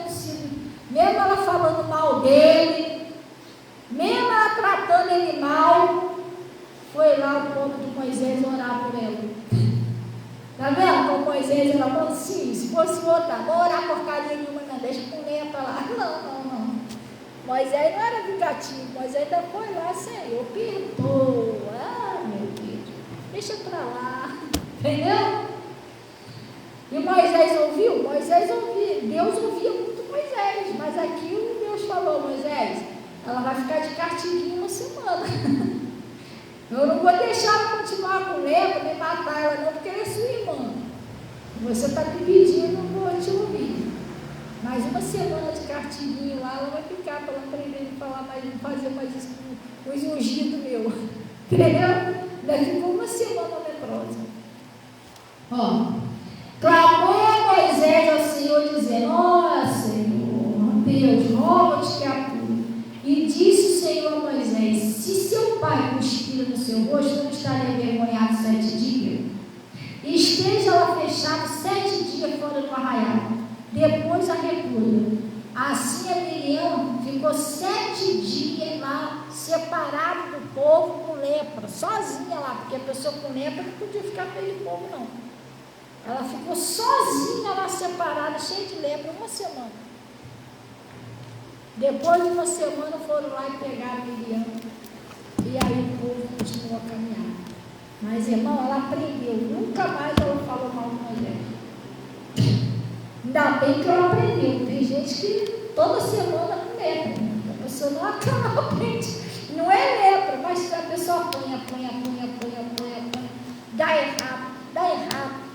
ela falando mal dele, mesmo ela tratando ele mal, foi lá o povo de Moisés orar por ela. Está vendo como Moisés era mansinho? Se fosse outra, vou orar porcaria nenhuma, não, deixa com lepra lá. Não. Moisés não era vingativo, Moisés ainda foi lá, Senhor, perdoa, meu Deus, deixa para lá, entendeu? E Moisés ouviu? Moisés ouvia, Deus ouvia muito Moisés, mas aqui o Deus falou, Moisés, ela vai ficar de castigo uma semana. Eu não vou deixar ela continuar com lepra, nem matar ela não, porque ela é sua irmã. Você está me pedindo, não vou te ouvir. Mas uma semana de cartilhinho lá, ela vai ficar para ela aprender a falar mais, não fazer mais isso com os ungidos meu. Entendeu? Daí ficou uma semana leprosa. Clamou Moisés ao Senhor, dizendo, Senhor, Deus, rogo-te que a cure. E disse o Senhor a Moisés, se seu pai cuspira no seu rosto, não estaria envergonhado 7 dias? E esteja lá fechado 7 dias fora do arraial. Depois a recolha. Assim a Miriam ficou 7 dias lá, separada do povo com lepra, sozinha lá, porque a pessoa com lepra não podia ficar perto do povo, não. Ela ficou sozinha lá, separada, cheia de lepra, uma semana. Depois de uma semana foram lá e pegaram Miriam. E aí o povo continuou a caminhar. Mas, irmão, ela aprendeu. Nunca mais ela falou mal de Moisés. Ainda bem que ela aprendeu. Tem gente que toda semana com lepra. A pessoa não aprende. Não é lepra, mas a pessoa apanha.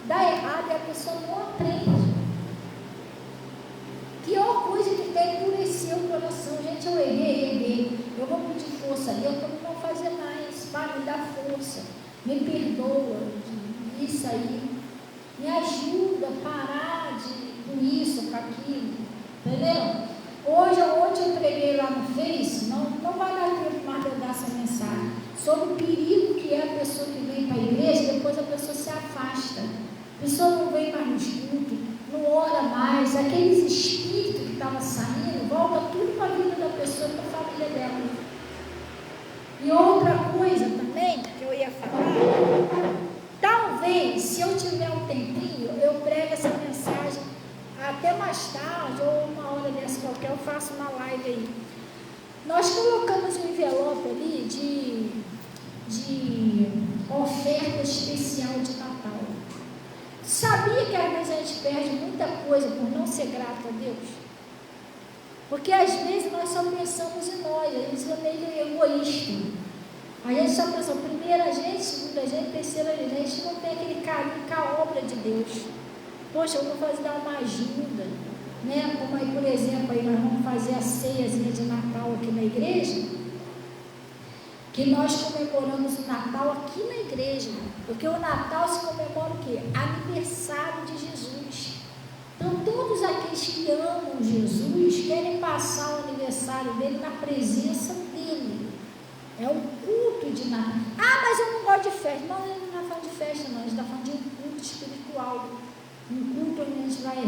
Dá errado e a pessoa não aprende. Pior coisa que tem endurecer o coração. Gente, eu errei. Eu vou pedir força a Deus para não fazer mais. Pai, me dá força. Me perdoa isso aí. Me ajuda a parar com isso, com aquilo. Entendeu? Ontem eu preguei lá no Face, não vai dar tempo mais de eu dar essa mensagem, sobre o perigo que é a pessoa que vem para a igreja, depois a pessoa se afasta. A pessoa não vem mais nos cultos, não ora mais, aqueles espíritos que estavam saindo, volta tudo para a vida da pessoa, para a família dela. E outra coisa também que eu ia falar, talvez, se eu tiver um tempinho, eu prego essa mensagem até mais tarde, ou uma hora dessa qualquer, eu faço uma live aí. Nós colocamos um envelope ali de oferta especial de Natal. Sabia que às vezes a gente perde muita coisa por não ser grato a Deus? Porque às vezes nós só pensamos em nós, a gente é meio egoísta. A gente só pensa, primeira gente, segunda gente, terceira gente, não tem aquele carinho com a obra de Deus. Poxa, eu vou dar uma ajuda, né? Como aí, por exemplo, aí nós vamos fazer a ceiazinha de Natal aqui na igreja, que nós comemoramos o Natal aqui na igreja, porque o Natal se comemora o quê? Aniversário de Jesus. Então, todos aqueles que amam Jesus querem passar o aniversário dele na presença dele. É um culto de Natal. Ah, mas eu não gosto de festa. Não, ele não está falando de festa, não. Ele está falando de um culto espiritual. Um culto onde a gente vai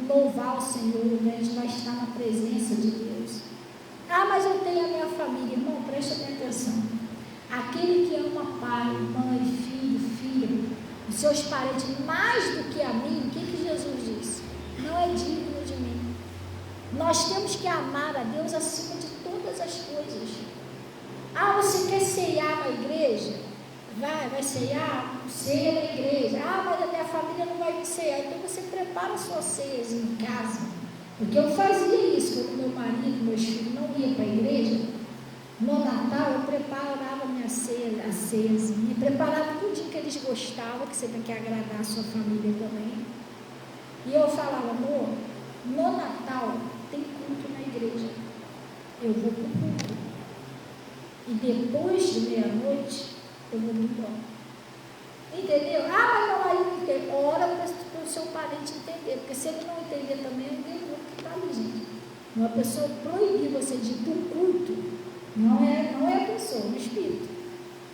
louvar o Senhor, onde a gente vai estar na presença de Deus. Ah, mas eu tenho a minha família. Irmão, preste atenção. Aquele que ama pai, mãe, filho, filha, os seus parentes mais do que a mim, o que Jesus disse? Não é digno de mim. Nós temos que amar a Deus acima de todas as coisas. Ah, você quer ceiar na igreja? Vai ceiar? Ceia na igreja. Ah, mas a minha família não vai me ceiar. Então você prepara suas ceias em casa. Porque eu fazia isso quando meu marido, meus filhos não iam para a igreja. No Natal eu preparava minha ceia, a ceiazinha, preparava tudo que eles gostavam, que você tem que agradar a sua família também. E eu falava, amor, no Natal tem culto na igreja. Eu vou para o culto. E depois de meia-noite, eu vou me embora. Entendeu? Ah, mas meu marido não entende. Ora para o seu parente entender. Porque se ele não entender também, é um demônio que está ali, gente. Uma pessoa proibir você de ir para o culto, não é a pessoa, é o espírito.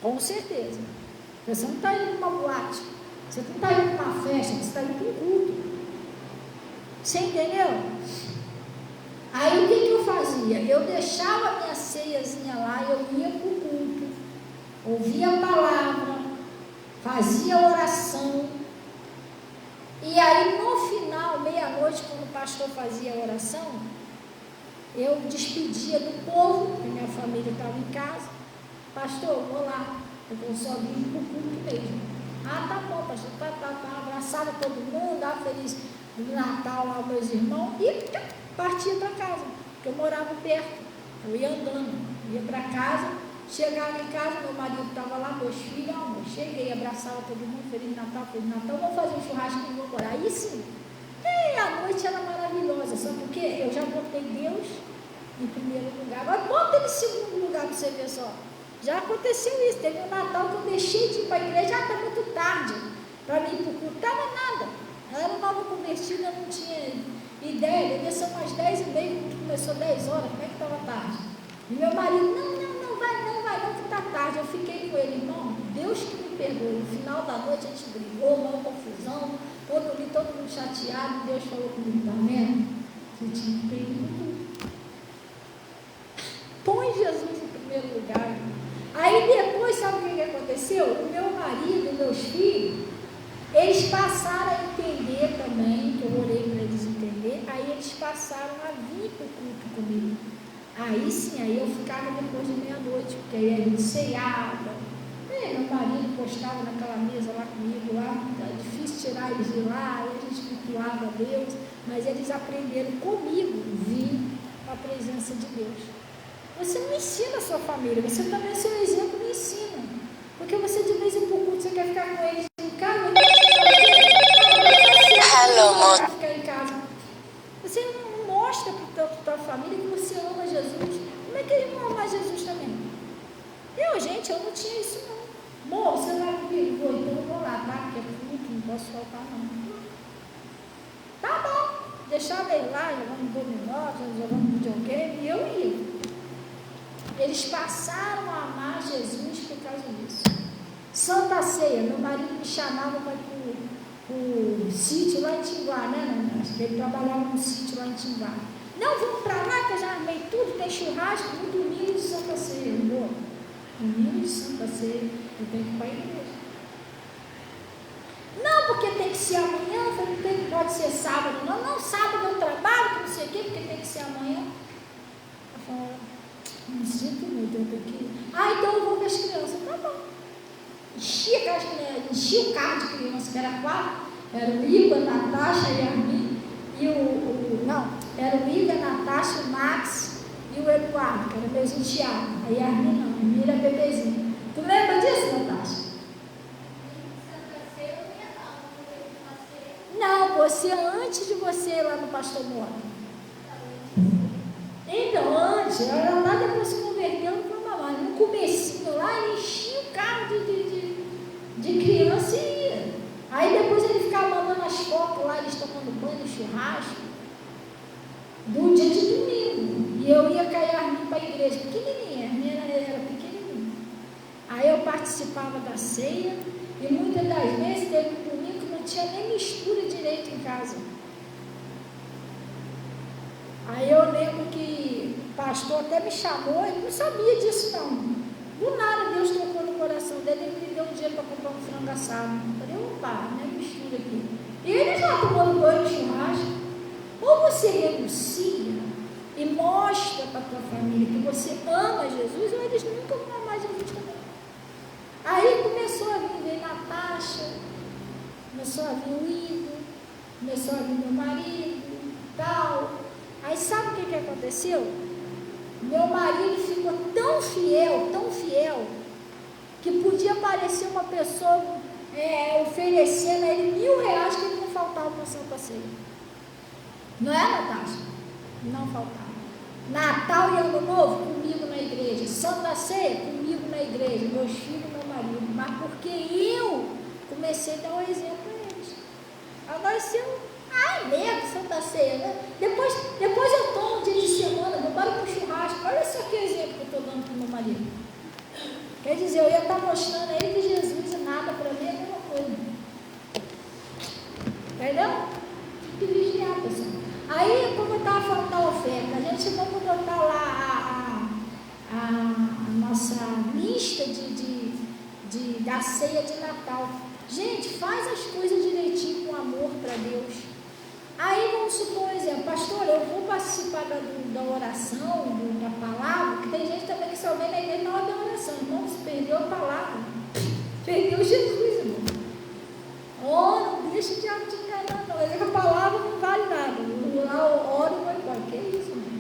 Com certeza. Você não está indo para uma boate. Você não está indo para uma festa, você está indo para um culto. Você entendeu? Aí o que eu fazia? Eu deixava a minha ceiazinha lá, eu ia para o culto, ouvia a palavra, fazia oração, e aí no final, meia-noite, quando o pastor fazia a oração, eu despedia do povo, porque minha família estava em casa. Pastor, vou lá, eu vou só vir para o culto mesmo. Ah, tá bom, pastor, abraçava todo mundo, dava feliz Natal lá, meus irmãos, e partia para casa, porque eu morava perto, eu ia andando, ia para casa, chegava em casa, meu marido estava lá, meus filhos, amor, cheguei, abraçava todo mundo, Feliz Natal, vamos fazer um churrasco e vou morar. Aí sim, e a noite era maravilhosa, só porque eu já botei Deus em primeiro lugar, agora bota ele em segundo lugar para você ver só. Já aconteceu isso, teve um Natal que eu deixei de ir para a igreja, está muito tarde, para mim ir para o culto, estava nada. Eu era nova convertida, eu não tinha ideia, devia ser umas 10h30, quando começou 10 horas, como é que estava tarde? E meu marido, não vai, que está tarde. Eu fiquei com ele, irmão, Deus que me perdoe. No final da noite a gente brigou, uma confusão, todo mundo chateado, Deus falou comigo, tá vendo? Você tinha que ter ido tudo. Põe Jesus em primeiro lugar. Aí depois, sabe o que aconteceu? O meu marido e meus filhos, eles passaram a entender também, que eu orei para eles entender, aí eles passaram a vir para o culto comigo. Aí sim, aí eu ficava depois de meia-noite, porque aí a gente ceiava. Meu marido postava naquela mesa lá comigo, lá, era difícil tirar eles de lá, aí a gente cultuava a Deus, mas eles aprenderam comigo, vir a presença de Deus. Você não ensina a sua família, você também é seu exemplo, não ensina. Porque você de vez em quando você quer ficar com eles em casa, ficar em casa. Você não mostra para a tua família que você ama Jesus. Como é que eles vão amar Jesus também? Gente, eu não tinha isso não. Bom, você vai comigo? Vou, então eu vou lá, tá? Porque é culto, não posso faltar não. Tá bom. Deixava ele lá, jogando dominó, jogando videogame, e eu ia. Eles passaram a amar Jesus por causa disso. Santa Ceia, meu marido me chamava para ir para o sítio lá em Tinguá, né? Acho que ele trabalhava num sítio lá em Tinguá. Não, vamos para lá que eu já armei tudo, tem churrasco no domingo de Santa Ceia. Amor, domingo de Santa Ceia, eu tenho que ir para a igreja. Não, porque tem que ser amanhã, não pode ser sábado. Não, sábado eu trabalho, não sei o quê, porque tem que ser amanhã. Eu falo, não sinto muito, eu tenho que ir. Então eu vou com as crianças. Tá bom. Enchi o carro de criança, que era 4, era o Igor, a Natasha e a Armin, e era o Igor, a Natasha, o Max e o Eduardo, que era meus enteados. Aí a Armin não, a Armin era bebezinha. Tu lembra disso, Natasha? Não, você antes de você ir lá no Pastor Mota. Então, antes, ela lá depois se converteu para mamãe. No comecinho lá, ele enchia o carro de criança e ia. Aí depois ele ficava mandando as fotos lá, eles tomando banho no churrasco, do dia de domingo. E eu ia cair a Armin para a igreja, pequenininha, a Armin era pequenininha. Aí eu participava da ceia, e muitas das vezes teve um domingo que não tinha nem mistura direito em casa. Aí eu lembro que o pastor até me chamou, ele não sabia disso não. Do nada Deus tocou no coração dele, ele me deu um dinheiro para comprar um frango assado. Eu falei, opa, minha mistura aqui. E ele já tomando banho no churrasco. Ou você renuncia para a tua família que você ama Jesus, ou eles nunca vão amar Jesus também. Aí começou a vir Natasha, começou a vir o Igor, começou a vir meu marido, tal. Aí sabe o que aconteceu? Meu marido ficou tão fiel, que podia parecer uma pessoa oferecendo a ele R$1.000 que ele não faltava para Santa Ceia. Não é, Natasha? Não faltava. Natal e Ano Novo comigo na igreja. Santa Ceia comigo na igreja. Meus filhos e meu marido. Mas porque eu comecei a dar um exemplo a eles. Agora se eu... mesmo, Santa Ceia, né? Depois eu tomo um dia de semana, vou para o churrasco. Olha só que exemplo que eu estou dando para o meu marido. Quer dizer, eu ia estar mostrando a ele que Jesus e nada para mim é a mesma coisa. Entendeu? Tem que vigiar, pessoal. Aí, como eu estava falando da oferta, a gente vamos botar lá a nossa lista da ceia de Natal. Gente, faz as coisas direitinho com amor para Deus. Aí vamos supor um exemplo, pastor, eu vou participar da oração, da palavra, porque tem gente também que só vem na igreja na hora da oração. Então, se perdeu a palavra, perdeu Jesus, irmão. Não deixa o diabo te enganar, não. A palavra não vale nada. Lá eu oro e vou embora. Que isso, irmão?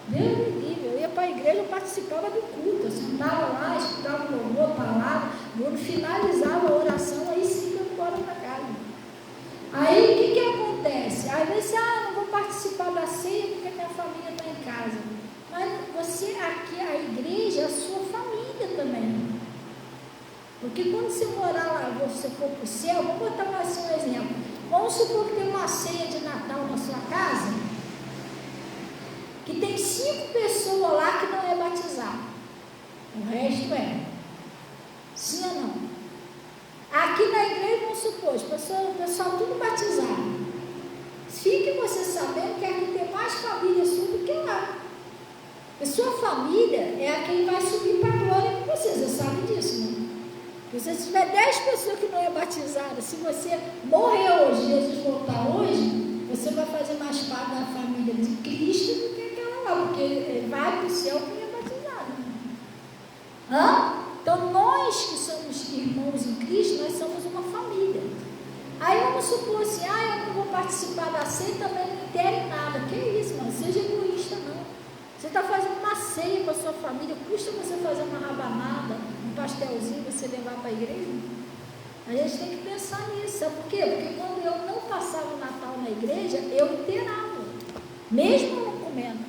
Deus me livre. Eu ia para a igreja, eu participava do culto. Eu sentava lá, escutava o louvor, a palavra. Quando finalizava a oração, aí sim eu ia embora para casa. Aí o que acontece? Às vezes, não vou participar da ceia porque minha família está em casa. Mas você aqui, a igreja é a sua família também. Porque quando você morar lá, você for para o céu, vamos botar assim um exemplo. Vamos supor que tem uma ceia de Natal na sua casa, que tem 5 pessoas lá que não é batizado. O resto é. Sim ou não? Aqui na igreja, vamos supor, o pessoal tudo batizado. Fique você sabendo que aqui tem mais família sua do que lá. A sua família é a quem vai subir para a glória com você sabe disso, né? Se você tiver 10 pessoas que não é batizada, se você morrer hoje, Jesus voltar hoje, você vai fazer mais parte da família de Cristo do que aquela lá, porque ele vai para o céu quem é batizado. Então, nós que somos irmãos em Cristo, nós somos uma família. Aí vamos supor assim, eu não vou participar da ceia, também não entendo nada. Que isso, mano? Seja egoísta, não. Você está fazendo uma ceia para a sua família, custa você fazer uma rabanada, um pastelzinho, você levar para a igreja? A gente tem que pensar nisso, sabe por quê? Porque quando eu não passava o Natal na igreja, eu inteirava, mesmo não comendo.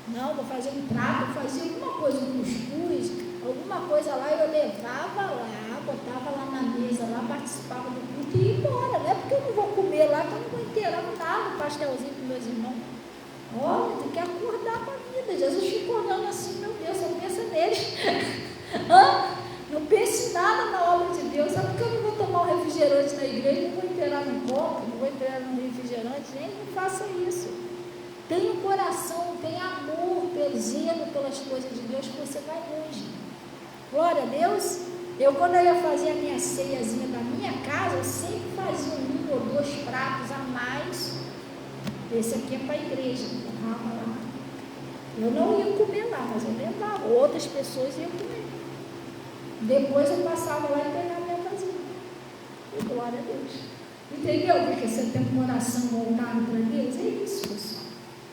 Não, vou fazer um prato, vou fazer alguma coisa, um cuscuz, alguma coisa lá, eu levava lá, botava lá na mesa, lá participava do culto e ia embora, não é porque eu não vou comer lá, que eu não vou inteirar nada, um pastelzinho com meus irmãos. Olha, tem que acordar para a vida. Jesus ficou olhando assim, meu Deus, só pensa nele. Não pense nada na obra de Deus. Sabe porque eu não vou tomar um refrigerante na igreja, não vou inteirar no copo, não vou inteirar no refrigerante? Gente, não faça isso. Tenha um coração, tenha amor, zelo pelas coisas de Deus, que você vai longe. Glória a Deus. Quando eu ia fazer a minha ceiazinha da minha casa, eu sempre fazia 1 ou 2 pratos a mais. Esse aqui é para a igreja. Eu não ia comer lá, mas eu levava. Outras pessoas iam comer. Depois eu passava lá e pegava minha casinha. E glória a Deus. Entendeu? Porque você tem um coração voltado para Deus. É isso, pessoal.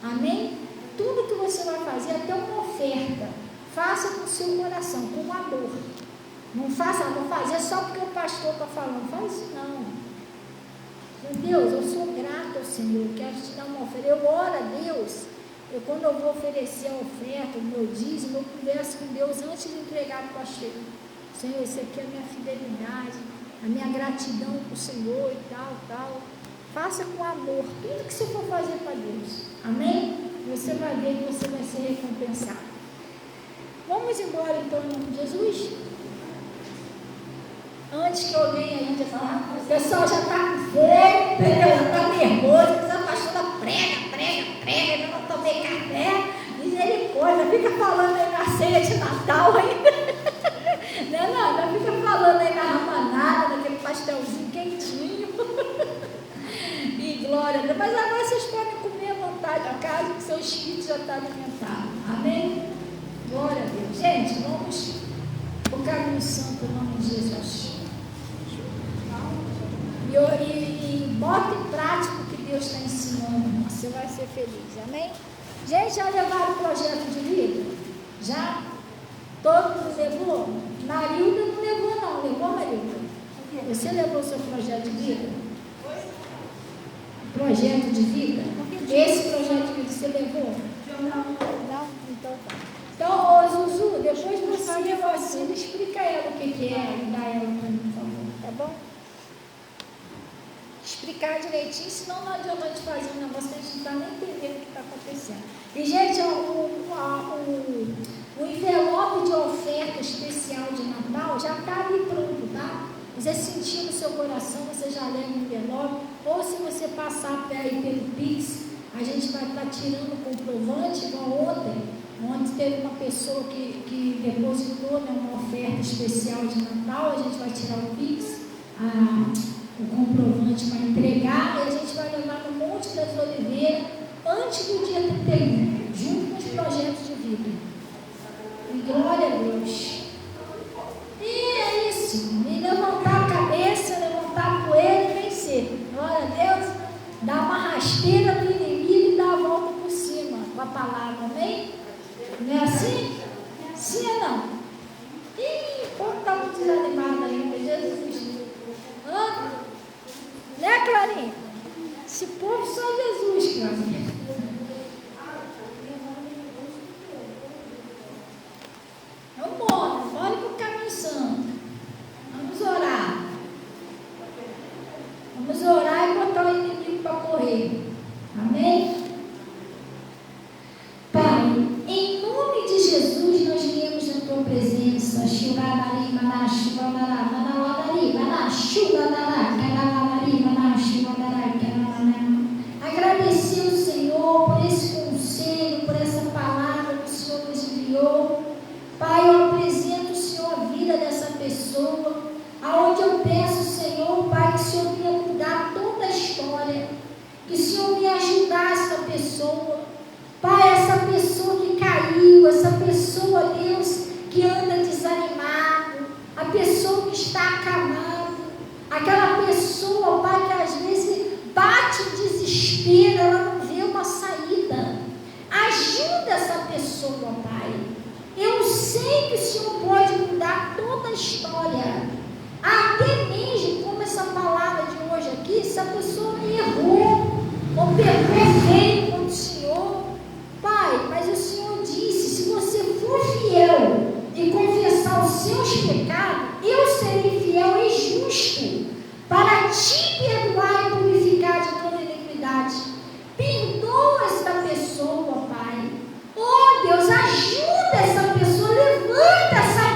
Amém? Tudo que você vai fazer, até uma oferta, faça com o seu coração, com amor. Não faça, vou fazer só porque o pastor está falando. Faz isso não. Deus, eu sou grato ao Senhor, quero te dar uma oferta. Eu oro a Deus. Quando eu vou oferecer a oferta, o meu dízimo, eu converso com Deus antes de entregar para o pastor. Senhor, isso aqui é a minha fidelidade, a minha gratidão para o Senhor e tal. Faça com amor tudo que você for fazer para Deus. Amém? Você vai ver que você vai ser recompensado. Vamos embora então em nome de Jesus? Antes que alguém ainda falar, o pessoal já está com fome, já está nervoso, a pastora prega, eu não tomei café, misericórdia, fica falando aí na ceia de Natal ainda. Não fica falando aí na rabanada, naquele pastelzinho quentinho. E glória a Deus. Mas agora vocês podem comer à vontade a casa, que seu espírito já está alimentado. no santo nome de Jesus. E bota em prática o que Deus está ensinando. Você vai ser feliz, amém? Gente, já levaram o projeto de vida? Já? Todo mundo levou? Marilda não levou não, levou, Marilda? Você levou o seu projeto de vida? Projeto de vida? Esse projeto de vida você levou? Não? Então tá. Então, ô Zuzu, depois você vacina, explica a ela o que é e dá ela para mim, por favor, tá bom? Explicar direitinho, senão não adianta a gente fazer um negócio que a gente não está nem entendendo o que está acontecendo. E, gente, o envelope de oferta especial de Natal já está ali pronto, tá? Você sentir no seu coração, você já leva o envelope, ou se você passar aí pelo Pix, a gente vai estar tirando o comprovante, igual ontem, onde teve uma pessoa que depositou, né, uma oferta especial de Natal, a gente vai tirar o Pix, o comprovante para entregar, e a gente vai levar no Monte das Oliveiras antes do dia 31, junto com os projetos de vida. E glória a Deus. E é isso. E levantar a cabeça, levantar a poeira e vencer. Glória a Deus. Dá uma rasteira no inimigo e dá a volta por cima com a palavra, amém? Não é assim? Sim ou não? Ih, o povo está muito desanimado ainda, Jesus. Hã? Né, Clarinha? Esse povo só Jesus, Clarinha. Vamos, olhe para o caminho santo. Vamos orar. Vamos orar e botar o inimigo para correr. Amém? Pai, em nome de Jesus, nós viemos na tua presença. Agradecer ao Senhor por esse conselho, por essa palavra que o Senhor nos enviou. Pai, eu apresento o Senhor a vida dessa pessoa, aonde eu peço, Senhor, Pai, que o Senhor venha mudar toda a história, que o Senhor venha ajudar essa pessoa. Pai, essa pessoa que caiu, essa pessoa, Deus, que anda desanimado, a pessoa que está acamada, aquela pessoa, Pai, que às vezes bate o desespero, ela não vê uma saída. Ajuda essa pessoa, Pai. Eu sei que o Senhor pode mudar toda a história, até mesmo como essa palavra de hoje aqui, se a pessoa errou, ou pecou feio contra o Senhor, Pai, mas o Senhor disse, se você for fiel e confessar os seus pecados, eu serei fiel e justo para te perdoar e purificar de toda iniquidade. Perdoa esta pessoa, Pai. Oh, Deus, ajuda essa pessoa, levanta essa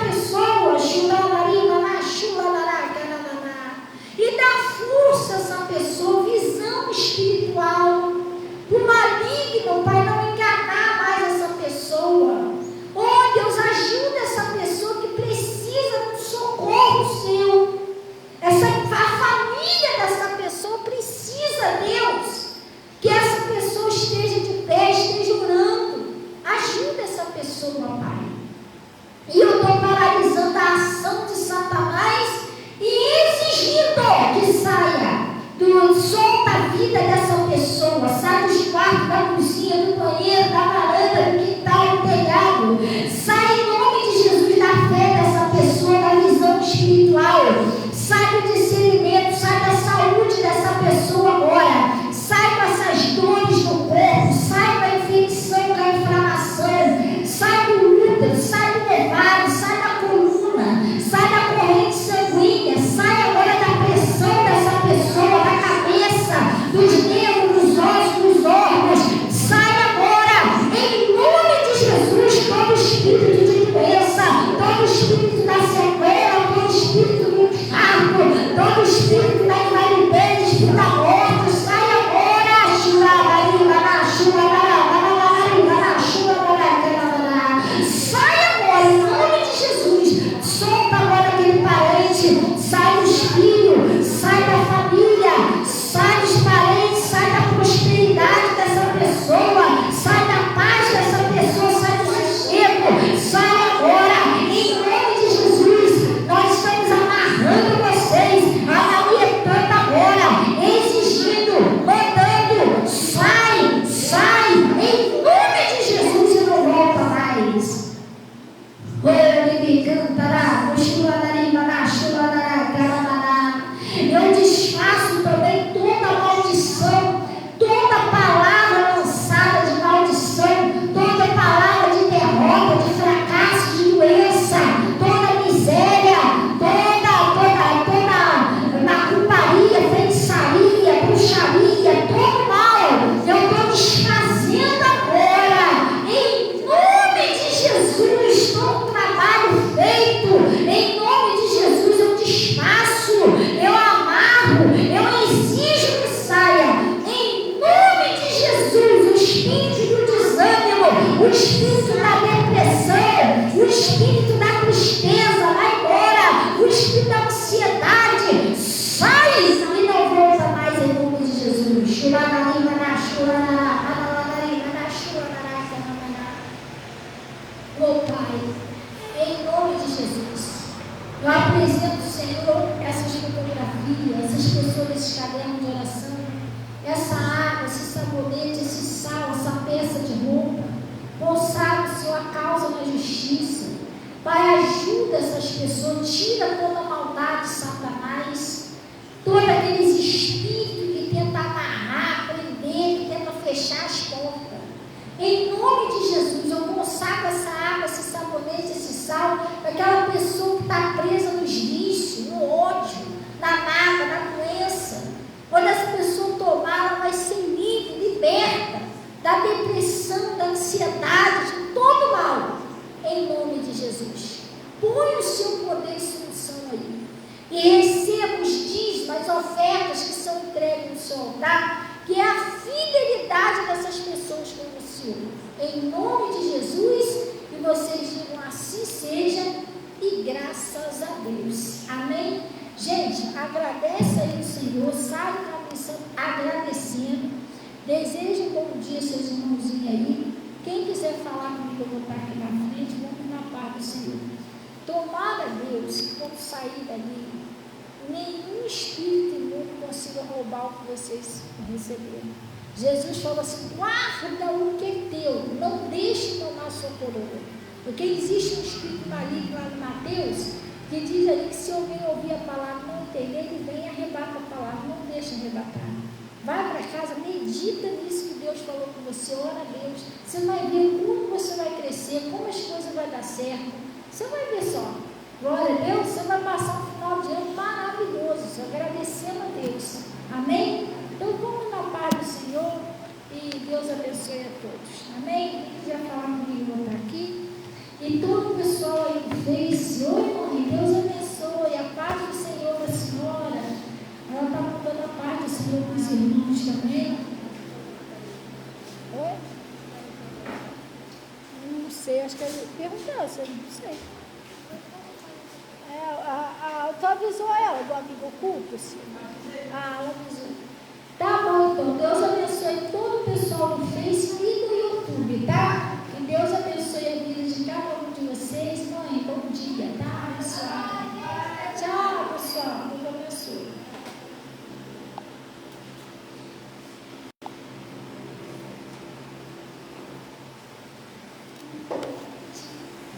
Eu apresento, Senhor, essas fotografias, essas pessoas, esses cadernos de oração, essa água, esse sabonete, esse sal, essa peça de roupa, consagra, Senhor, a causa na justiça. Pai, ajuda essas pessoas, tira toda a maldade de Satanás, todos aqueles espíritos que tentam amarrar, prender, que tentam fechar as portas. Em nome de Jesus, eu consagro essa água, esse sabonete, esse sal, para aquela pessoa que está presa nos vícios, no ódio, na mágoa, na doença. Quando essa pessoa tomar, ela vai ser livre, liberta da depressão, da ansiedade, de todo mal. Em nome de Jesus. Põe o seu poder e solução aí. E receba os dízimos, as ofertas que são entregues no seu altar, que é a fidelidade dessas pessoas com o Senhor. Em nome de Jesus, que vocês digam assim seja e graças a Deus. Amém? Gente, agradece aí o Senhor, sai da missão agradecendo. Deseja um bom dia, seus irmãozinhos aí. Quem quiser falar comigo, eu vou estar aqui na frente, vamos na paz do Senhor. Tomara, Deus, que quando sair dali, nenhum espírito imundo consiga roubar o que vocês receberam. Jesus falou assim: guarda o que é teu, não deixe tomar a sua coroa. Porque existe um espírito maligno lá no Mateus, que diz ali que se alguém ouvir a palavra e não entender, ele vem e arrebata a palavra, não deixa arrebatar. Vai para casa, medita nisso que Deus falou com você, ora a Deus. Você vai ver como você vai crescer, como as coisas vão dar certo. Você vai ver só. Glória a Deus, você vai passar um final de ano maravilhoso, agradecendo a Deus. Amém? Então vamos na paz do Senhor e Deus abençoe a todos. Amém? Quem quiser falar comigo, vou estar aqui. E todo o pessoal aí do Face, oi, irmão, Deus abençoe, a paz do Senhor da senhora. Ela está mandando a paz do Senhor para os irmãos também. Oi? Não sei, acho que ele perguntou, não sei. Tu avisou ela do amigo oculto, sim? Ah, ela avisou. Tá bom, então, Deus